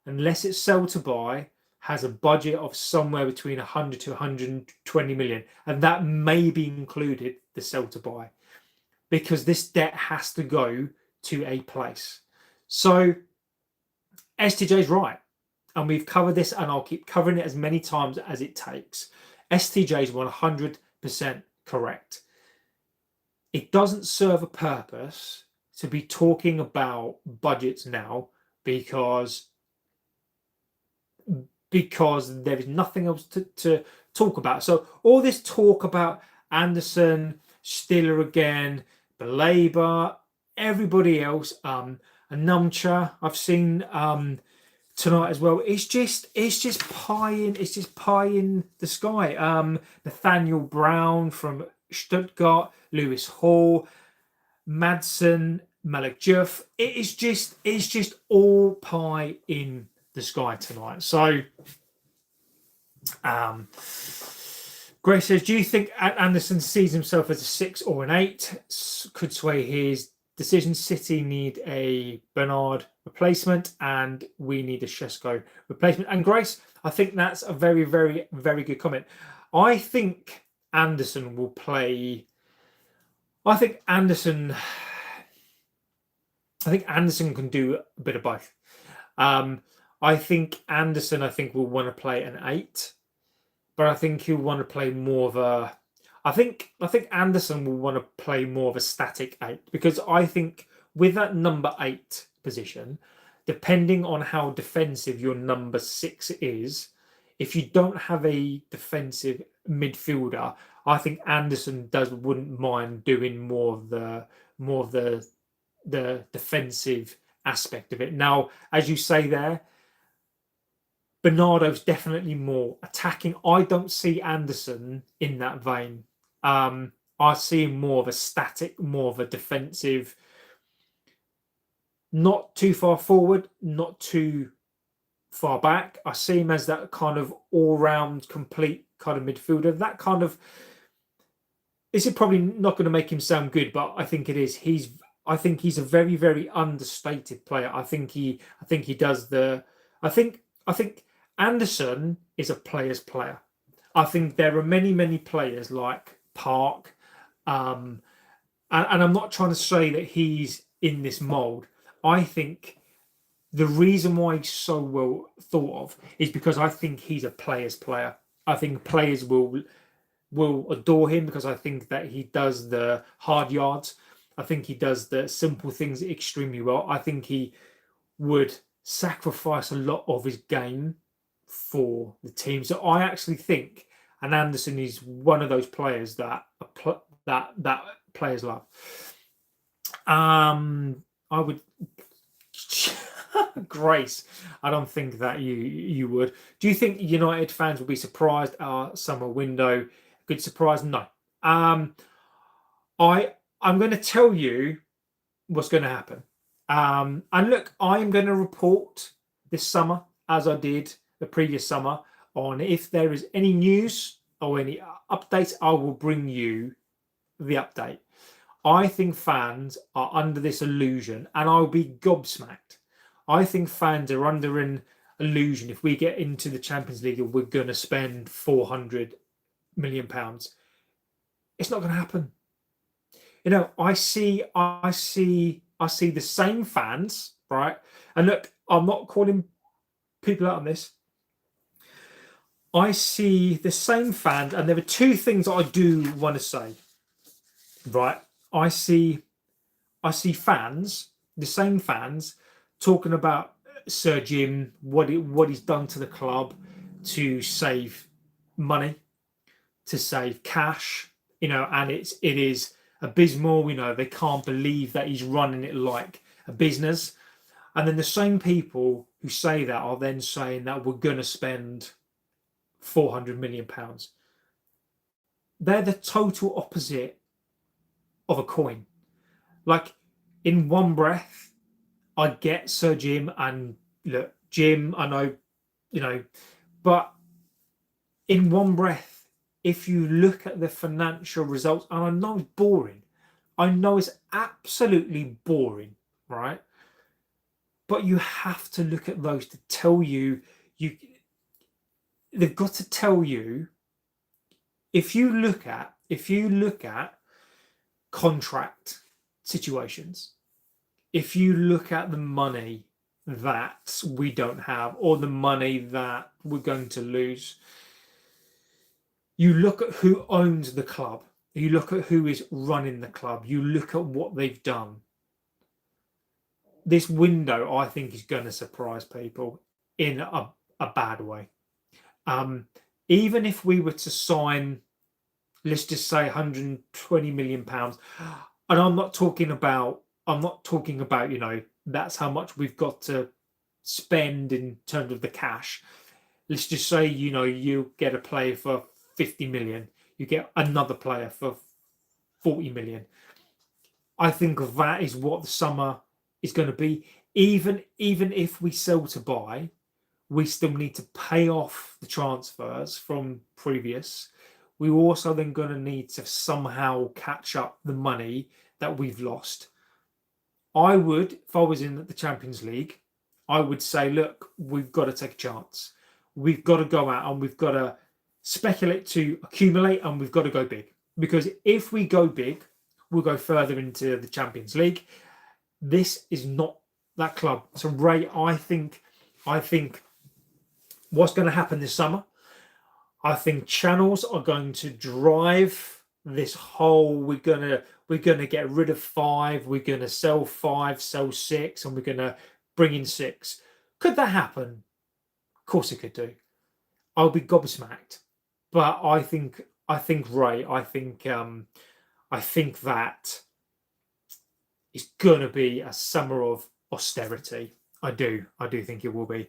S1: unless it's sell to buy, has a budget of somewhere between 100 to 120 million. And that may be included the sell to buy, because this debt has to go to a place. So STJ's right. And we've covered this, and I'll keep covering it as many times as it takes. STJ is 100% correct. It doesn't serve a purpose to be talking about budgets now, because there is nothing else to talk about. So all this talk about Anderson, Stiller again, Belabor, everybody else, Numcha, I've seen tonight as well. It's just pie in the sky. Nathaniel Brown from Stuttgart, Lewis Hall, Madsen, Malik Juff. It's just all pie in the sky tonight. So Grace says, do you think Anderson sees himself as a 6 or an 8? Could sway his decision. City need a Bernard replacement and we need a Sesko replacement. And Grace, I think that's a very, very, very good comment. I think Anderson will play. I think Anderson can do a bit of both. I think Anderson, will want to play an 8, but I think he'll want to play more of a. I think Anderson will want to play more of a static 8, because I think with that number 8 position, depending on how defensive your number 6 is, if you don't have a defensive midfielder, I think Anderson wouldn't mind doing more of the defensive aspect of it. Now, as you say there, Bernardo's definitely more attacking. I don't see Anderson in that vein. I see him more of a static, more of a defensive, not too far forward, not too far back. I see him as that kind of all-round, complete kind of midfielder. That kind of, this is probably not going to make him sound good, but I think it is. I think he's a very, very understated player. I think he does the. I think Anderson is a player's player. I think there are many, many players like Park, and I'm not trying to say that he's in this mold. I think the reason why he's so well thought of is because I think he's a player's player. I think players will adore him because I think that he does the hard yards. I think he does the simple things extremely well. I think he would sacrifice a lot of his game for the team. So I actually think, and Anderson is one of those players that that players love. I would. Grace, I don't think that you would. Do you think United fans will be surprised at our summer window? Good surprise? No. I'm going to tell you what's going to happen. And look, I'm going to report this summer, as I did the previous summer, on if there is any news or any updates. I will bring you the update. I think fans are under this illusion, and I'll be gobsmacked. I think fans are under an illusion if we get into the Champions League and we're going to spend £400 million. It's not going to happen. I see the same fans, right? And look, I'm not calling people out on this. I see the same fans, and there are two things I do want to say, right? I see fans, the same fans, talking about Sir Jim, what he's done to the club to save money, to save cash, and it is abysmal. They can't believe that he's running it like a business. And then the same people who say that are then saying that we're going to spend £400 million. They're the total opposite of a coin. Like, in one breath, I get Sir Jim, and look, Jim, I know, but in one breath, if you look at the financial results, and I know it's boring, I know it's absolutely boring, right? But you have to look at those to tell you, they've got to tell you, if you look at contract situations, if you look at the money that we don't have or the money that we're going to lose, you look at who owns the club, you look at who is running the club, you look at what they've done. This window, I think, is going to surprise people in a bad way. Even if we were to sign, let's just say £120 million, and I'm not talking about, that's how much we've got to spend in terms of the cash. Let's just say, you get a player for 50 million, you get another player for 40 million. I think that is what the summer is going to be. Even if we sell to buy, we still need to pay off the transfers from previous. We're also then going to need to somehow catch up the money that we've lost. I would, if I was in the Champions League, I would say, look, we've got to take a chance. We've got to go out and we've got to speculate to accumulate, and we've got to go big. Because if we go big, we'll go further into the Champions League. This is not that club. So, Ray, I think what's going to happen this summer, I think channels are going to drive this whole, we're gonna get rid of 5, we're gonna sell 5, sell 6, and we're gonna bring in 6. Could that happen? Of course it could do. I'll be gobsmacked. But I think Ray, I think that it's gonna be a summer of austerity. I do think it will be.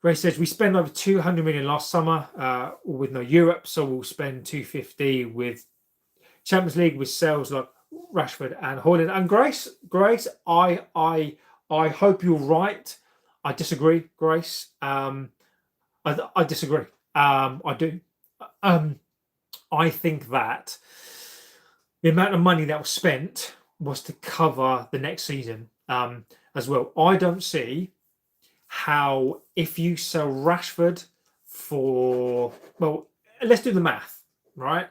S1: Ray says we spent over 200 million last summer with no Europe, so we'll spend 250 with Champions League with sales like Rashford and Haaland and Grace. I hope you're right. I disagree, Grace. I disagree. I do. I think that the amount of money that was spent was to cover the next season as well. I don't see how, if you sell Rashford for, well, let's do the math, right?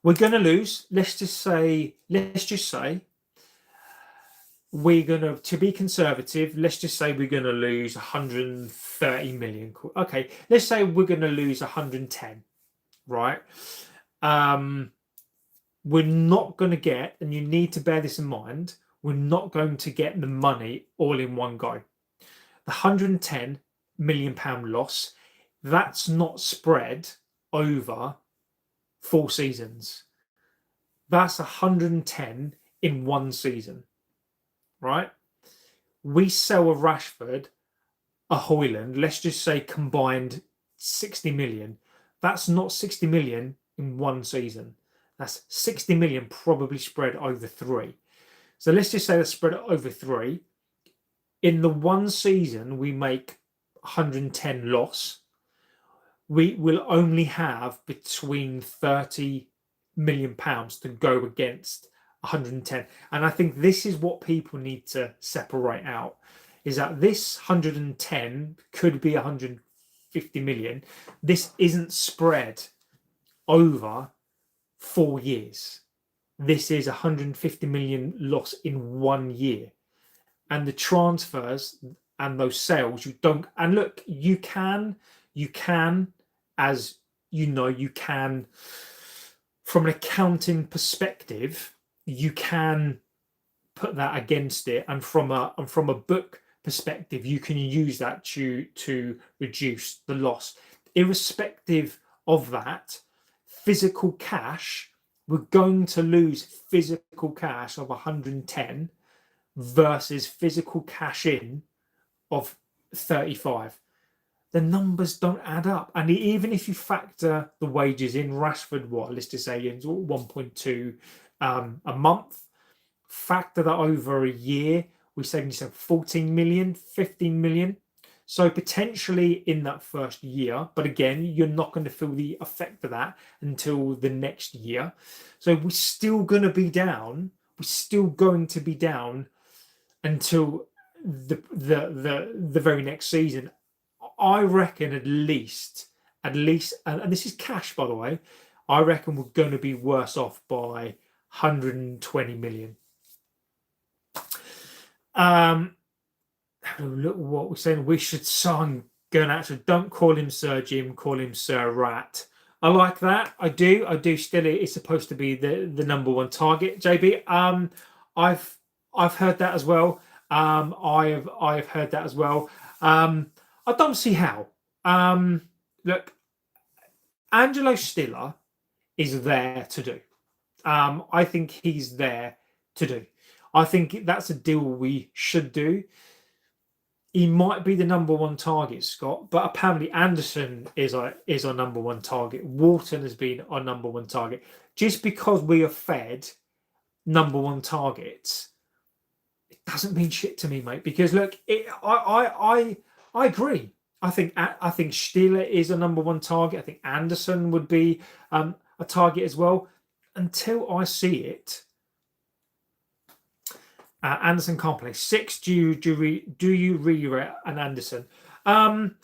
S1: We're going to lose. Let's just say we're going to be conservative, let's just say we're going to lose 130 million. Okay, let's say we're going to lose 110, right? We're not going to get, and you need to bear this in mind, we're not going to get the money all in one go. The 110 million pound loss, that's not spread over 4 seasons. That's 110 in one season. Right? We sell a Rashford, a Haaland, let's just say combined 60 million. That's not 60 million in one season. That's 60 million probably spread over 3. So let's just say that's spread over 3. In the one season, we make 110 loss. We will only have between 30 million pounds to go against 110. And I think this is what people need to separate out, is that this 110 could be 150 million. This isn't spread over 4 years. This is 150 million loss in 1 year. And the transfers and those sales, you don't, and look, you can, as you know, you can, from an accounting perspective, you can put that against it, and from a book perspective, you can use that to reduce the loss. Irrespective of that, physical cash, we're going to lose physical cash of 110 versus physical cash in of 35. The numbers don't add up. And even if you factor the wages in, Rashford, let's just say 1.2 a month, factor that over a year, we're saving yourself 14 million, 15 million. So potentially in that first year, but again, you're not going to feel the effect of that until the next year. So we're still going to be down. We're still going to be down until the very next season. I reckon at least, and this is cash, by the way, I reckon we're going to be worse off by 120 million. Look what we're saying. We should sign Garnacho. Don't call him Sir Jim. Call him Sir Rat. I like that. I do. Still, it's supposed to be the number one target. JB. I've heard that as well. I've heard that as well. I don't see how. Look, Angelo Stiller is there to do. I think he's there to do. I think that's a deal we should do. He might be the number one target, Scott, but apparently Anderson is our number one target. Wharton has been our number one target. Just because we are fed number one targets, it doesn't mean shit to me, mate. Because look, I agree. I think Stiller is a number one target. I think Anderson would be a target as well. Until I see it, Anderson can't play 6. Do you re-rate an Anderson? The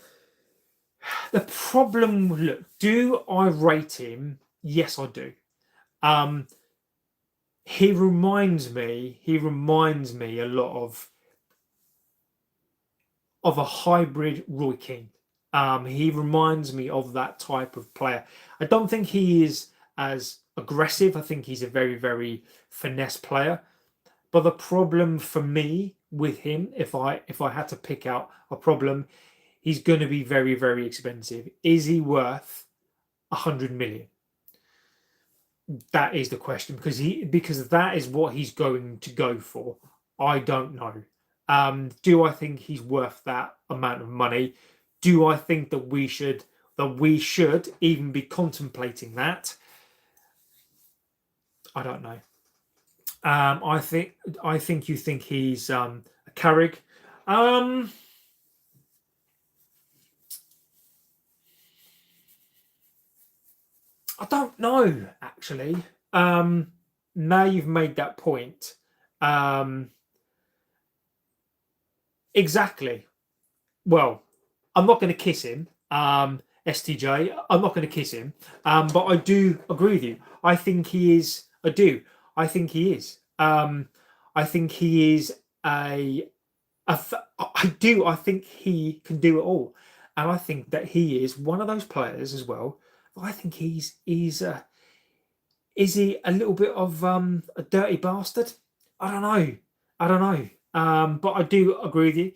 S1: problem, look, do I rate him? Yes, I do. He reminds me a lot of a hybrid Roy Keane. He reminds me of that type of player. I don't think he is as aggressive. I think he's a very, very finesse player. But the problem for me with him, if I had to pick out a problem, he's going to be very, very expensive. Is he worth 100 million? That is the question, because that is what he's going to go for. I don't know. Do I think he's worth that amount of money? Do I think that we should even be contemplating that? I don't know. I think you think he's a Carrick. I don't know actually. Now you've made that point. Exactly. Well, I'm not going to kiss him. STJ, I'm not going to kiss him. But I do agree with you. I think he is. I do. I think he is. I think he is I do. I think he can do it all, and I think that he is one of those players as well. I think he's is he a little bit of a dirty bastard? I don't know. I don't know. But I do agree with you.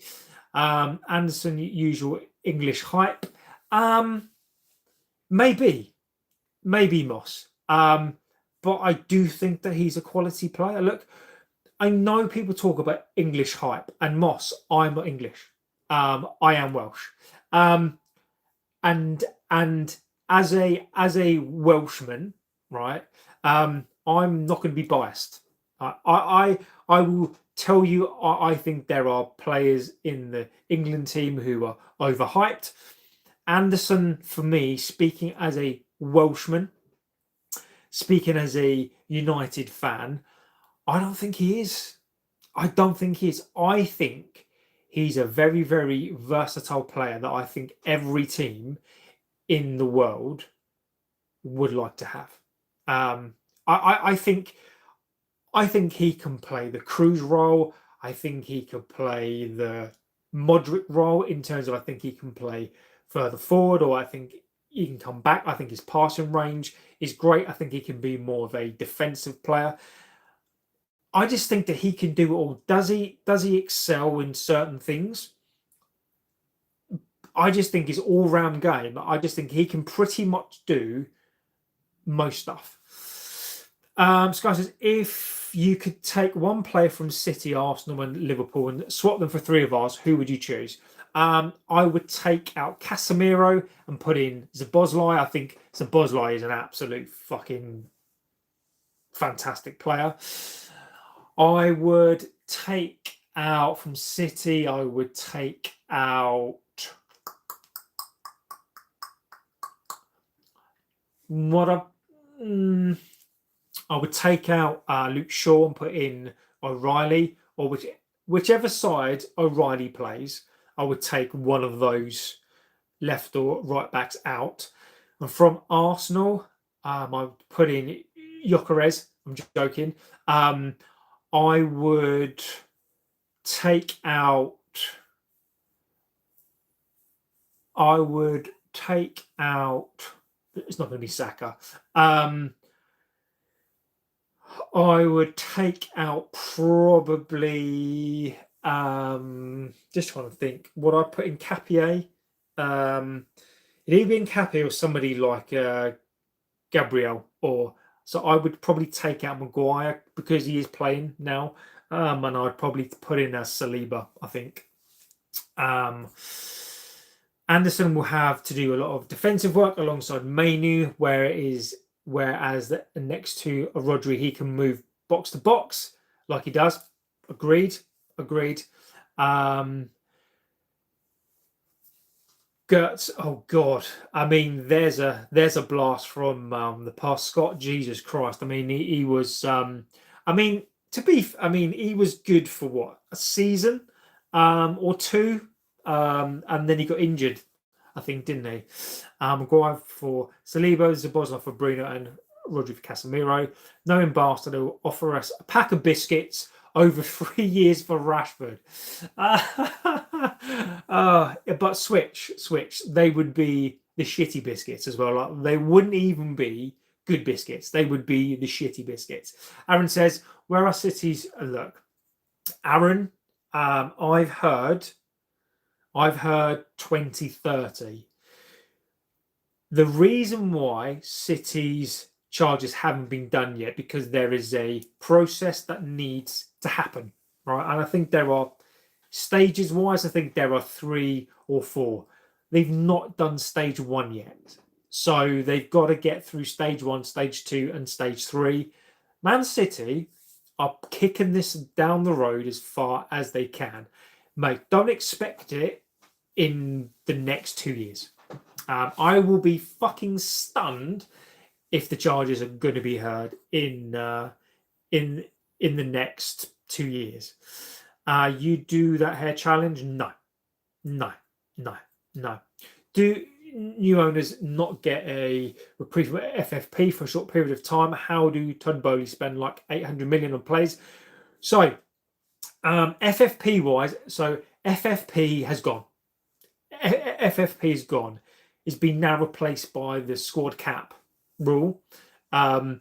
S1: Anderson, usual English hype. Maybe Moss. But I do think that he's a quality player. Look, I know people talk about English hype, and Moss, I'm not English. I am Welsh. And as a Welshman, right? I'm not going to be biased. I will tell you. I think there are players in the England team who are overhyped. Anderson, for me, speaking as a Welshman, speaking as a United fan, I don't think he is. I don't think he is. I think he's a very, very versatile player that I think every team in the world would like to have. I think he can play the Cruz role. I think he could play the Modric role in terms of I think he can play further forward, or I think he can come back. I think his passing range is great. I think he can be more of a defensive player. I just think that he can do it all. Does he excel in certain things? I just think his all-round game, I just think he can pretty much do most stuff. Sky says, if you could take one player from City, Arsenal and Liverpool and swap them for three of ours, who would you choose? I would take out Casemiro and put in Szoboszlai. I think Szoboszlai is an absolute fucking fantastic player. I would take out from City, I would take out I would take out Luke Shaw and put in O'Reilly, or whichever side O'Reilly plays, I would take one of those left or right backs out. And from Arsenal, I would put in Gyökeres. I'm joking. I would take out. It's not going to be Saka. I would take out probably. Just trying to think. Would I put in Capier? It'd either be in Capier or somebody like Gabriel. So I would probably take out Maguire because he is playing now, and I'd probably put in Saliba. I think. Anderson will have to do a lot of defensive work alongside Manu, whereas the next to Rodri, he can move box to box like he does. Agreed. Gertz, oh god! I mean, there's a blast from the past. Scott, Jesus Christ! I mean, he was. He was good for what, a season, or two. And then he got injured, I think, didn't he? Maguire for Saliba, Szoboszlai for Bruno, and Rodri for Casemiro. Knowing Bastard will offer us a pack of biscuits over 3 years for Rashford. But switch. They would be the shitty biscuits as well. Like, they wouldn't even be good biscuits. They would be the shitty biscuits. Aaron says, where are City's? Look, Aaron, I've heard 2030. The reason why City's charges haven't been done yet, because there is a process that needs to happen, right? And I think there are stages wise, I think there are 3 or 4. they've not done stage 1 yet. So they've got to get through stage 1, stage 2, and stage 3. Man City are kicking this down the road as far as they can. Mate, don't expect it in the next 2 years. I will be fucking stunned if the charges are going to be heard in the next 2 years. You do that hair challenge? No. Do new owners not get a reprieve for FFP for a short period of time? How do Todd Bowley spend like 800 million on players? So, FFP wise, so FFP has gone. FFP is gone. It's been now replaced by the squad cap rule. But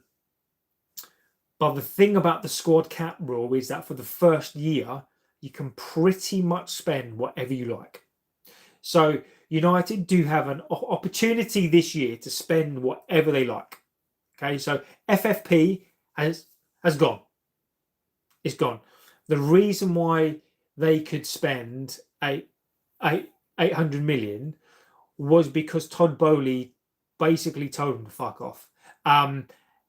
S1: the thing about the squad cap rule is that for the first year, you can pretty much spend whatever you like. So United do have an opportunity this year to spend whatever they like. Okay, so FFP has gone. It's gone. The reason why they could spend 800 million was because Todd Bowley basically told them to fuck off.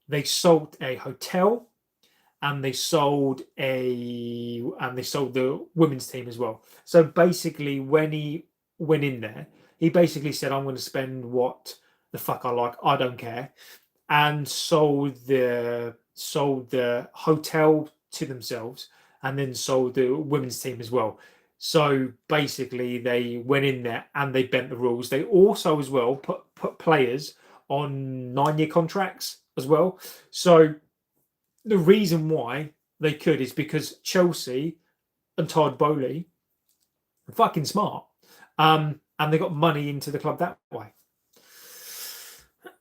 S1: They sold a hotel, and they sold the women's team as well. So basically, when he went in there, he basically said, "I'm going to spend what the fuck I like. I don't care," and sold the hotel to themselves, and then sold the women's team as well. So basically, they went in there and they bent the rules. They also, as well, put players on 9-year contracts as well. So the reason why they could is because Chelsea and Todd Bowley are fucking smart, and they got money into the club that way.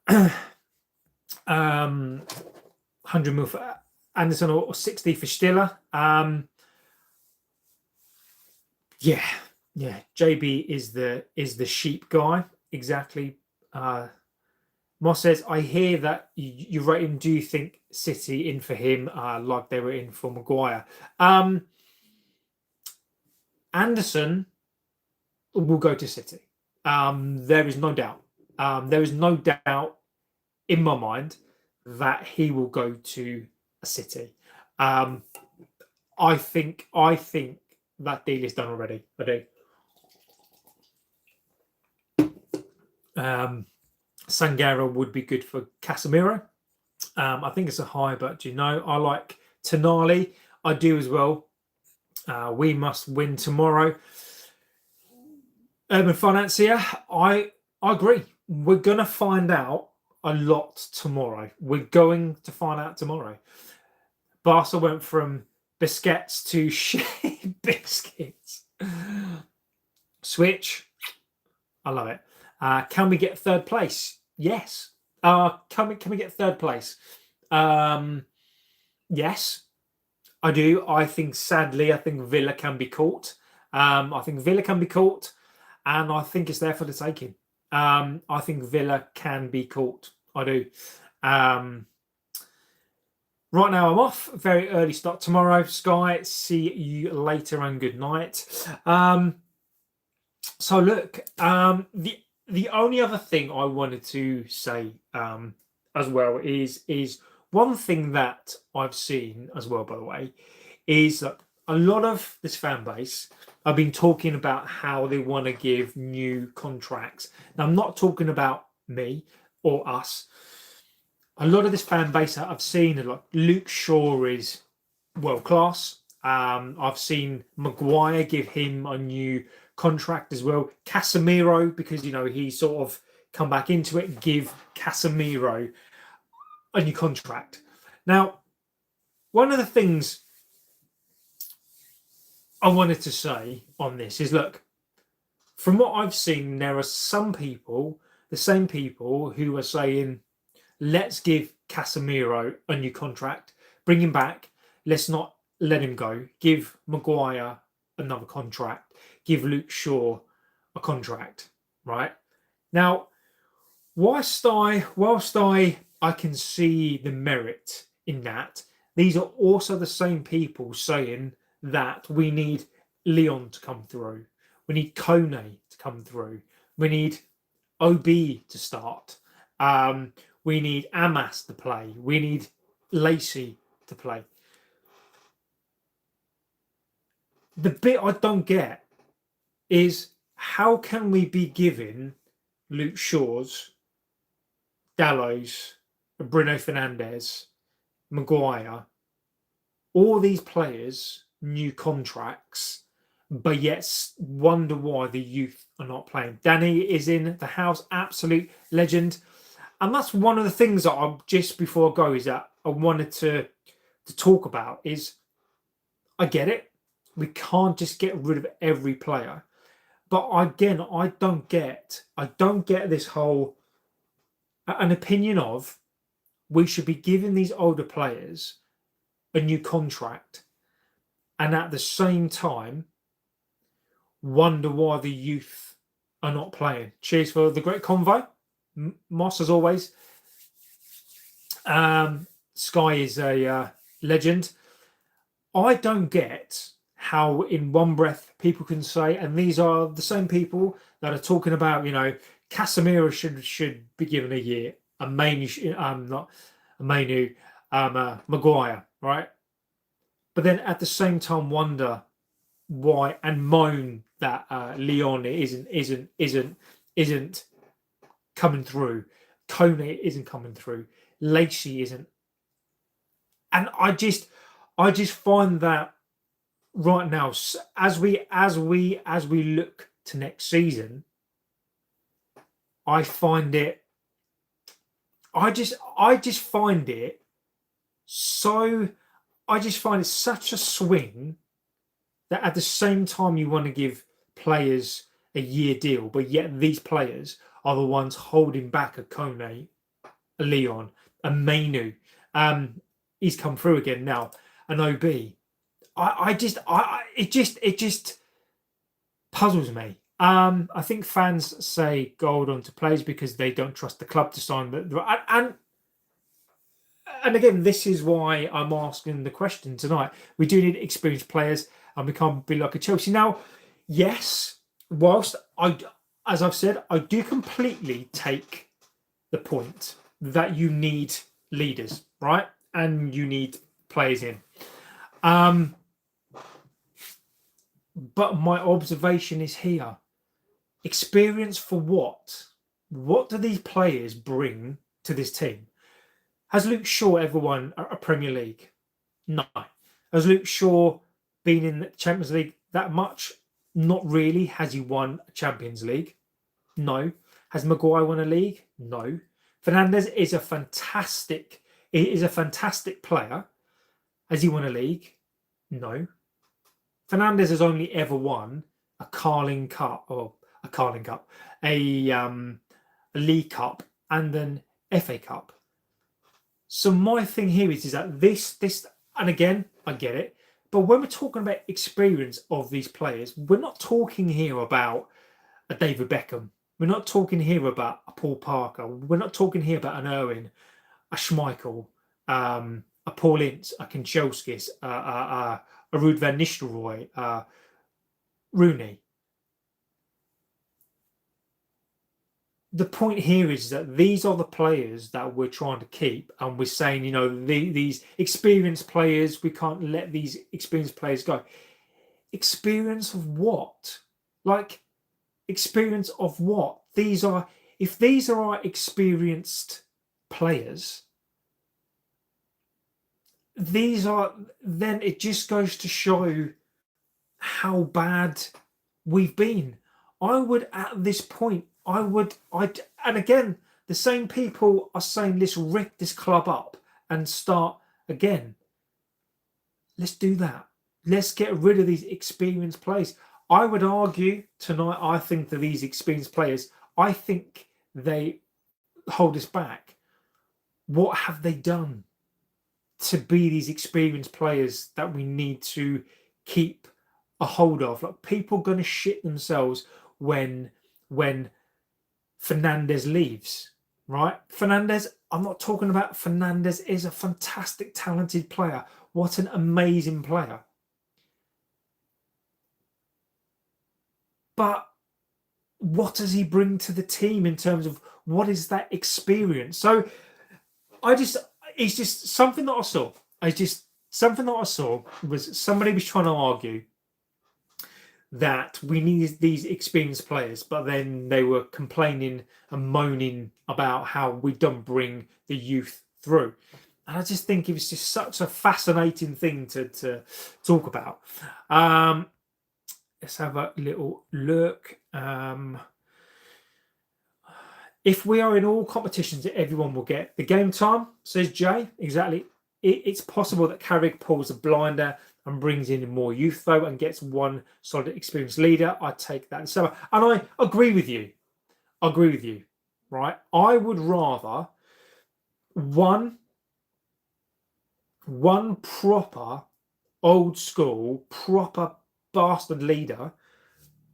S1: 100 mil for Anderson or 60 for Stiller. Yeah. JB is the sheep guy, exactly. Moss says, I hear that you rate him. Do you think City in for him like they were in for Maguire? Anderson will go to City. There is no doubt. There is no doubt in my mind that he will go to a City. I think that deal is done already. I do. Sangara would be good for Casemiro. I think it's a high, but I like Tonali. I do as well. We must win tomorrow. Urban Financier, I agree. We're going to find out a lot tomorrow. We're going to find out tomorrow. Barca went from biscuits to shit biscuits. Switch. I love it. Can we get third place? Yes. Can we get third place? Yes, I do. I think Villa can be caught. I think Villa can be caught, and I think it's there for the taking. I think Villa can be caught. I do. Right now I'm off. Very early start tomorrow. Sky, see you later and good night. So look, the only other thing I wanted to say as well is one thing that I've seen as well, by the way, is that a lot of this fan base have been talking about how they want to give new contracts. Now, I'm not talking about me or us. A lot of this fan base that I've seen, like Luke Shaw is world class. I've seen Maguire, give him a new contract as well. Casemiro, because he sort of come back into it, give Casemiro a new contract. Now, one of the things I wanted to say on this is, look, from what I've seen, there are some people, the same people, who are saying, let's give Casemiro a new contract, bring him back, let's not let him go, give Maguire another contract, give Luke Shaw a contract, right? Now, whilst I can see the merit in that, these are also the same people saying that we need Leon to come through, we need Kone to come through, We need OB to start. We need Amas to play. We need Lacey to play. The bit I don't get is how can we be giving Luke Shaw's, Dallo's, Bruno Fernandes, Maguire, all these players new contracts, but yet wonder why the youth are not playing. Danny is in the house, absolute legend. And that's one of the things that I just before I go is that I wanted to talk about is I get it. We can't just get rid of every player. But again, I don't get this whole an opinion of we should be giving these older players a new contract and at the same time wonder why the youth are not playing. Cheers for the great convo. Moss, as always. Sky is a legend. I don't get how in one breath people can say, and these are the same people that are talking about, Casemiro should be given a year, Maguire, right? But then at the same time wonder why and moan that Leon isn't coming through, Kone isn't coming through, Lacey isn't, and I just find that right now, as we look to next season, I just find it such a swing that at the same time you want to give players a year deal, but yet these players are the ones holding back a Kone, a Leon, a Mainu. He's come through again now, an OB. It just puzzles me. I think fans say gold onto players because they don't trust the club to sign and again, this is why I'm asking the question tonight. We do need experienced players, and we can't be like a Chelsea. Now, yes, whilst as I've said, I do completely take the point that you need leaders, right? And you need players in. But my observation is here. Experience for what? What do these players bring to this team? Has Luke Shaw ever won a Premier League? No. Has Luke Shaw been in the Champions League that much? Not really. Has he won a Champions League? No. Has Maguire won a league? No. Fernandes is a fantastic player. Has he won a league? No. Fernandes has only ever won a Carling Cup, a League Cup, and an FA Cup. So my thing here is that this, and again, I get it, but when we're talking about experience of these players, we're not talking here about a David Beckham. We're not talking here about a Paul Parker. We're not talking here about an Owen, a Schmeichel, a Paul Ince, a Kanchelskis, a Ruud van Nistelrooy, Rooney. The point here is that these are the players that we're trying to keep, and we're saying, these experienced players, we can't let these experienced players go. Experience of what? Like, experience of what? If these are our experienced players, then it just goes to show how bad we've been. I would, at this point, and again, the same people are saying, let's rip this club up and start again. Let's do that. Let's get rid of these experienced players. I would argue tonight, I think that these experienced players, I think they hold us back. What have they done to be these experienced players that we need to keep a hold of? Like, people going to shit themselves when Fernandes leaves, right? Fernandes, I'm not talking about Fernandes is a fantastic, talented player. What an amazing player. But what does he bring to the team in terms of what is that experience? So it's just something that I saw. Something that I saw was somebody was trying to argue that we need these experienced players, but then they were complaining and moaning about how we don't bring the youth through. And I just think it was just such a fascinating thing to talk about. Let's have a little look. If we are in all competitions, everyone will get the game time, says Jay. Exactly. It's possible that Carrick pulls a blinder and brings in more youth, though, and gets one solid experienced leader. I take that. So, and I agree with you. Right? I would rather one proper, old school, proper bastard leader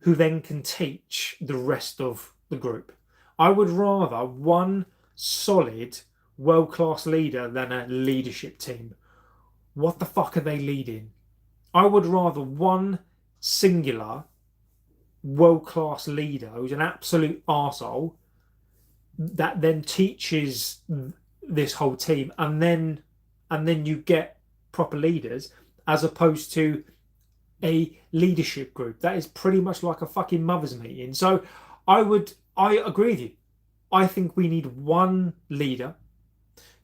S1: who then can teach the rest of the group. I would rather one solid, world-class leader than a leadership team. What the fuck are they leading? I would rather one singular, world-class leader who's an absolute arsehole that then teaches this whole team, and then you get proper leaders, as opposed to a leadership group that is pretty much like a fucking mother's meeting. So I agree with you. I think we need one leader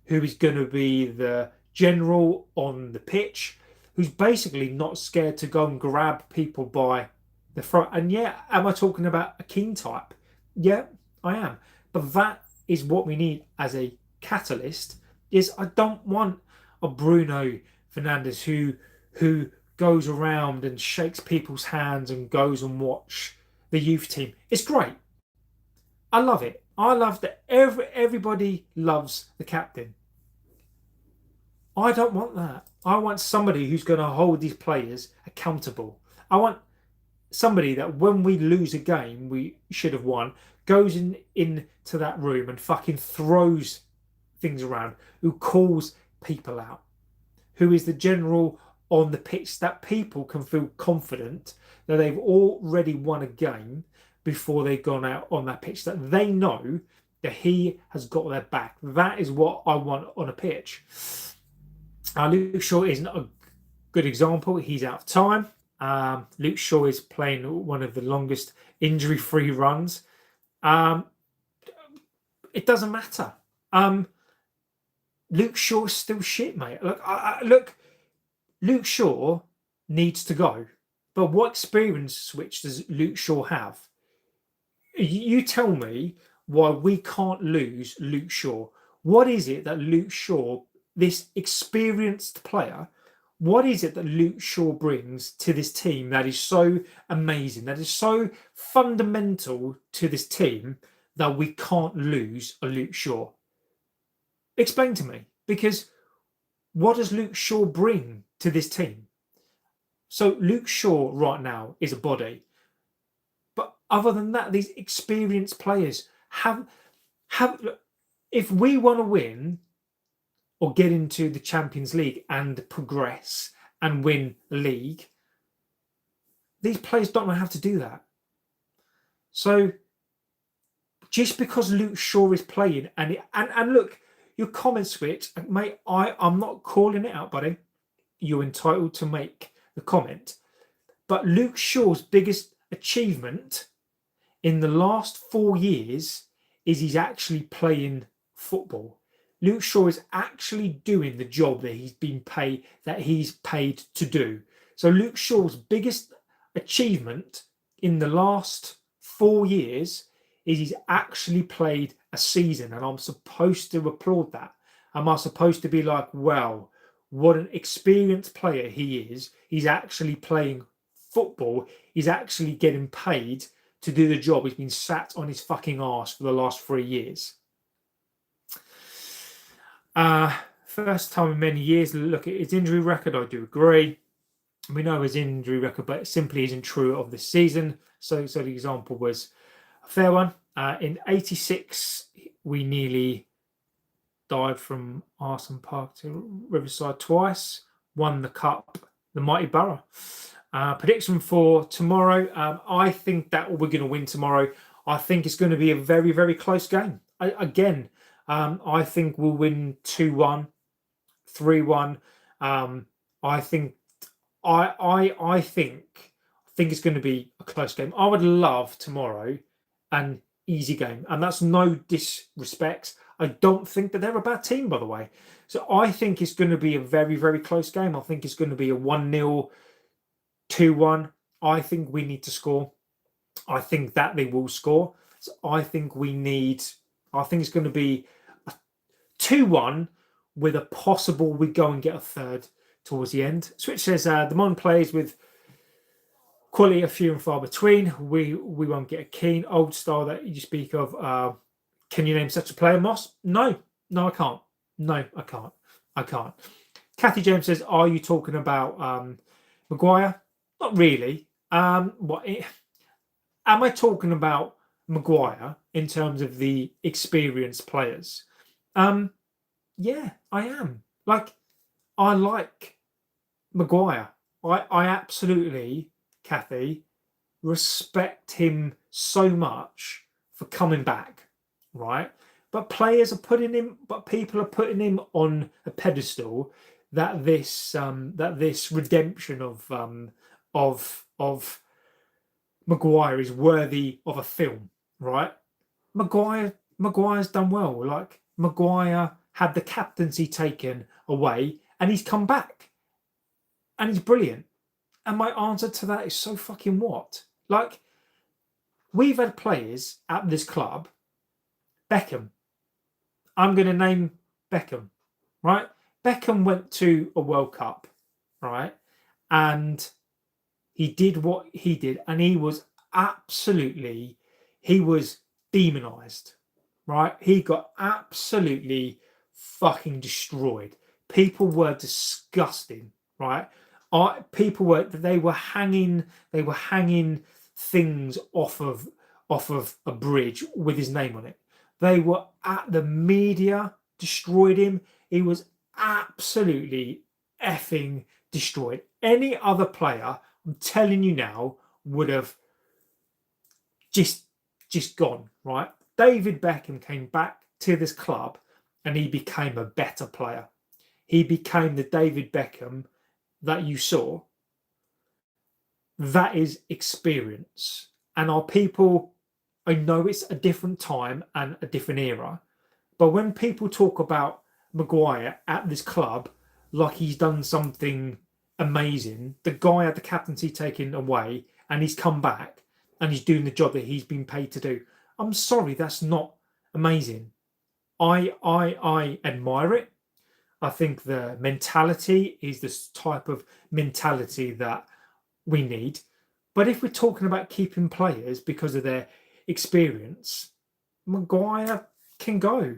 S1: who is going to be the general on the pitch, who's basically not scared to go and grab people by the throat. And yeah, am I talking about a Keane type? Yeah, I am. But that is what we need as a catalyst. Is I don't want a Bruno Fernandes who goes around and shakes people's hands and goes and watch the youth team. It's great. I love it. I love that everybody loves the captain. I don't want that. I want somebody who's going to hold these players accountable. I want somebody that when we lose a game we should have won, goes into that room and fucking throws things around, who calls people out, who is the general on the pitch, that people can feel confident that they've already won a game before they've gone out on that pitch, that they know that he has got their back. That is what I want on a pitch. Luke Shaw isn't a good example. He's out of time. Luke Shaw is playing one of the longest injury-free runs. It doesn't matter. Luke Shaw is still shit, mate. Look, Luke Shaw needs to go. But what experience switch does Luke Shaw have? You tell me why we can't lose Luke Shaw. What is it that Luke Shaw, this experienced player, what is it that Luke Shaw brings to this team that is so amazing, that is so fundamental to this team that we can't lose a Luke Shaw? Explain to me, because what does Luke Shaw bring to this team? So Luke Shaw right now is a body. But other than that, these experienced players have if we want to win or get into the Champions League and progress and win the league, these players don't know how to do that. So just because Luke Shaw is playing and look, your comment switch, mate, I'm not calling it out, buddy. You're entitled to make the comment. But Luke Shaw's biggest achievement in the last 4 years is he's actually playing football. Luke Shaw is actually doing the job that he's paid to do. So Luke Shaw's biggest achievement in the last 4 years is he's actually played a season, and I'm supposed to applaud that. Am I supposed to be like, well, what an experienced player he is? He's actually playing football. He's actually getting paid to do the job. He's been sat on his fucking arse for the last 3 years. First time in many years. Look at his injury record. I do agree. We know his injury record, but it simply isn't true of this season. So the example was a fair one. In '86, we nearly died from Goodison Park to Riverside twice. Won the cup, the mighty Borough. Prediction for tomorrow. I think that we're going to win tomorrow. I think it's going to be a very, very close game. I think we'll win 2-1, 3-1. I think I think it's going to be a close game. I would love tomorrow an easy game, and that's no disrespect. I don't think that they're a bad team, by the way. So I think it's going to be a very, very close game. I think it's going to be a 1-0, 2-1. I think we need to score. I think that they will score. So I think it's going to be a 2-1 with a possible we go and get a third towards the end. Switch says the Mon plays with quality of few and far between. We won't get a keen old style that you speak of. Can you name such a player, Moss? No, I can't. No, I can't. Kathy James says, are you talking about Maguire? Not really. Am I talking about Maguire in terms of the experienced players? Yeah, I am. I like Maguire. I absolutely, Kathy, respect him so much for coming back, right? But people are putting him on a pedestal that this redemption of Maguire is worthy of a film, right? Maguire's done well. Maguire had the captaincy taken away and he's come back and he's brilliant. And my answer to that is so fucking what? We've had players at this club. Beckham. I'm going to name Beckham, right? Beckham went to a World Cup, right? And he did what he did. And he was demonized, right? He got absolutely fucking destroyed. People were disgusting, right? They were hanging things off of a bridge with his name on it. The media destroyed him. He was absolutely effing destroyed. Any other player, I'm telling you now, would have just gone, right? David Beckham came back to this club and he became a better player. He became the David Beckham that you saw. That is experience. And our people, I know it's a different time and a different era, but when people talk about Maguire at this club like he's done something amazing, the guy had the captaincy taken away and he's come back and he's doing the job that he's been paid to do. I'm sorry, that's not amazing. I admire it. I think the mentality is this type of mentality that we need. But if we're talking about keeping players because of their experience, Maguire can go.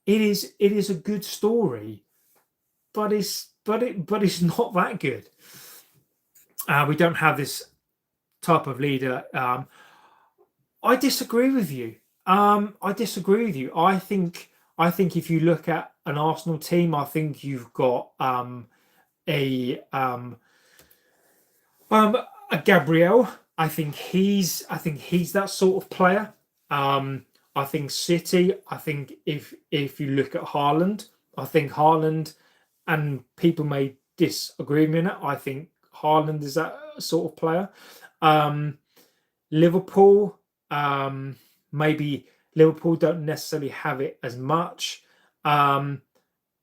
S1: It is a good story, but it's not that good. We don't have this type of leader. I disagree with you. I think if you look at an Arsenal team, I think you've got a Gabriel. I think he's that sort of player. I think City. I think if you look at Haaland, I think Haaland, and people may disagree with me on it, I think Haaland is that sort of player. Liverpool, maybe Liverpool don't necessarily have it as much, but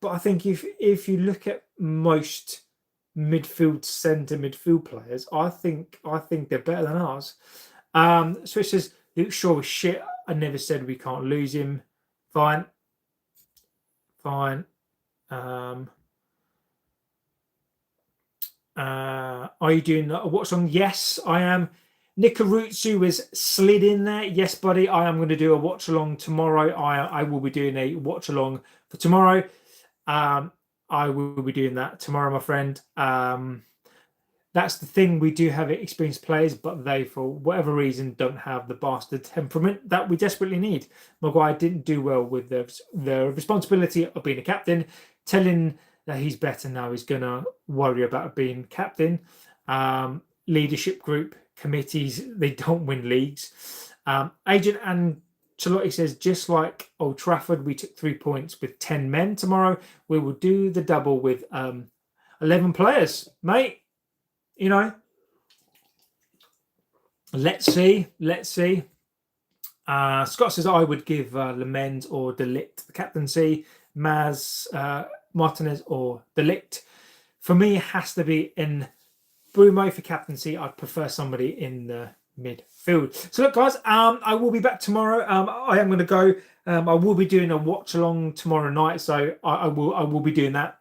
S1: I think if you look at most centre midfield players, I think they're better than ours. So it says Luke Shaw was shit. I never said we can't lose him. Fine. Are you doing a watch on? Yes, I am. Nikarutsu has slid in there. Yes, buddy, I am going to do a watch along tomorrow. I will be doing a watch along for tomorrow. I will be doing that tomorrow, my friend. That's the thing. We do have experienced players, but they, for whatever reason, don't have the bastard temperament that we desperately need. Maguire didn't do well with the responsibility of being a captain. Telling that he's better now, he's going to worry about being captain. Leadership group committees, they don't win leagues. Agent Ancelotti says, just like Old Trafford, we took 3 points with 10 men. Tomorrow we will do the double with 11 players, mate. You know, let's see. Scott says, I would give Lamens or De Ligt the captaincy, Martinez or De Ligt. For me, it has to be in Brumo for captaincy. I'd prefer somebody in the midfield. So look, guys, I will be back tomorrow. I am going to go. I will be doing a watch along tomorrow night, so I will be doing that.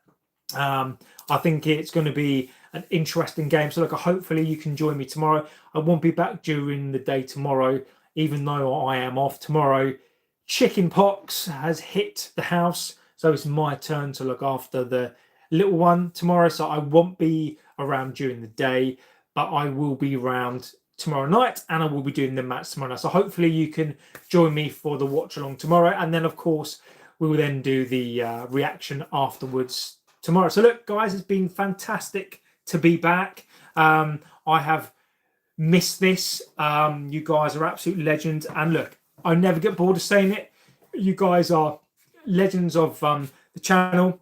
S1: I think it's going to be an interesting game. So look, hopefully you can join me tomorrow. I won't be back during the day tomorrow, even though I am off tomorrow. Chicken pox has hit the house, so it's my turn to look after the little one tomorrow. So I won't be around during the day, but I will be around tomorrow night, and I will be doing the match tomorrow night. So hopefully you can join me for the watch along tomorrow, and then of course we will then do the reaction afterwards tomorrow. So look, guys, it's been fantastic to be back. I have missed this. You guys are absolute legends, and look, I never get bored of saying it. You guys are legends of the channel.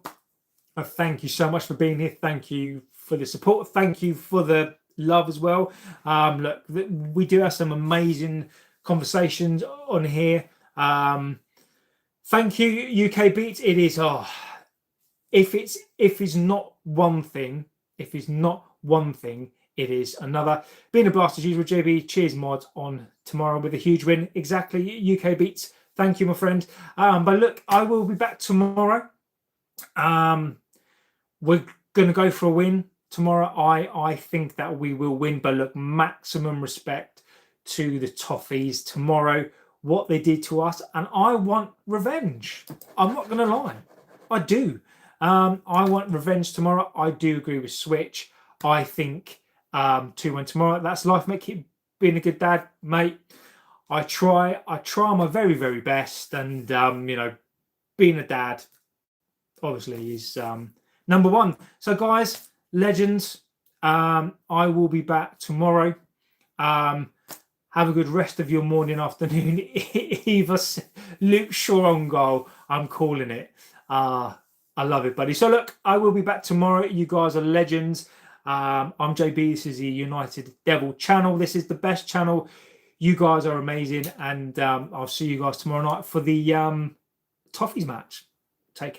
S1: Thank you so much for being here. Thank you for the support. Thank you for the love as well. Look, we do have some amazing conversations on here. Thank you, UK Beats. It is if it's not one thing, it is another. Being a blast as usual, JB. Cheers, mods, on tomorrow with a huge win. Exactly, UK Beats. Thank you, my friend. But look, I will be back tomorrow. We're going to go for a win tomorrow. I think that we will win. But look, maximum respect to the Toffees tomorrow, what they did to us. And I want revenge. I'm not going to lie. I do. I want revenge tomorrow. I do agree with Switch. I think 2-1 tomorrow. That's life, mate. Keep being a good dad, mate. I try my very, very best. And, you know, being a dad, obviously, is number one. So, guys, legends, I will be back tomorrow. Have a good rest of your morning, afternoon. Either Luke Shaw on goal. I'm calling it. I love it, buddy. So, look, I will be back tomorrow. You guys are legends. I'm JB. This is the United Devil channel. This is the best channel. You guys are amazing. And I'll see you guys tomorrow night for the Toffees match. Take care.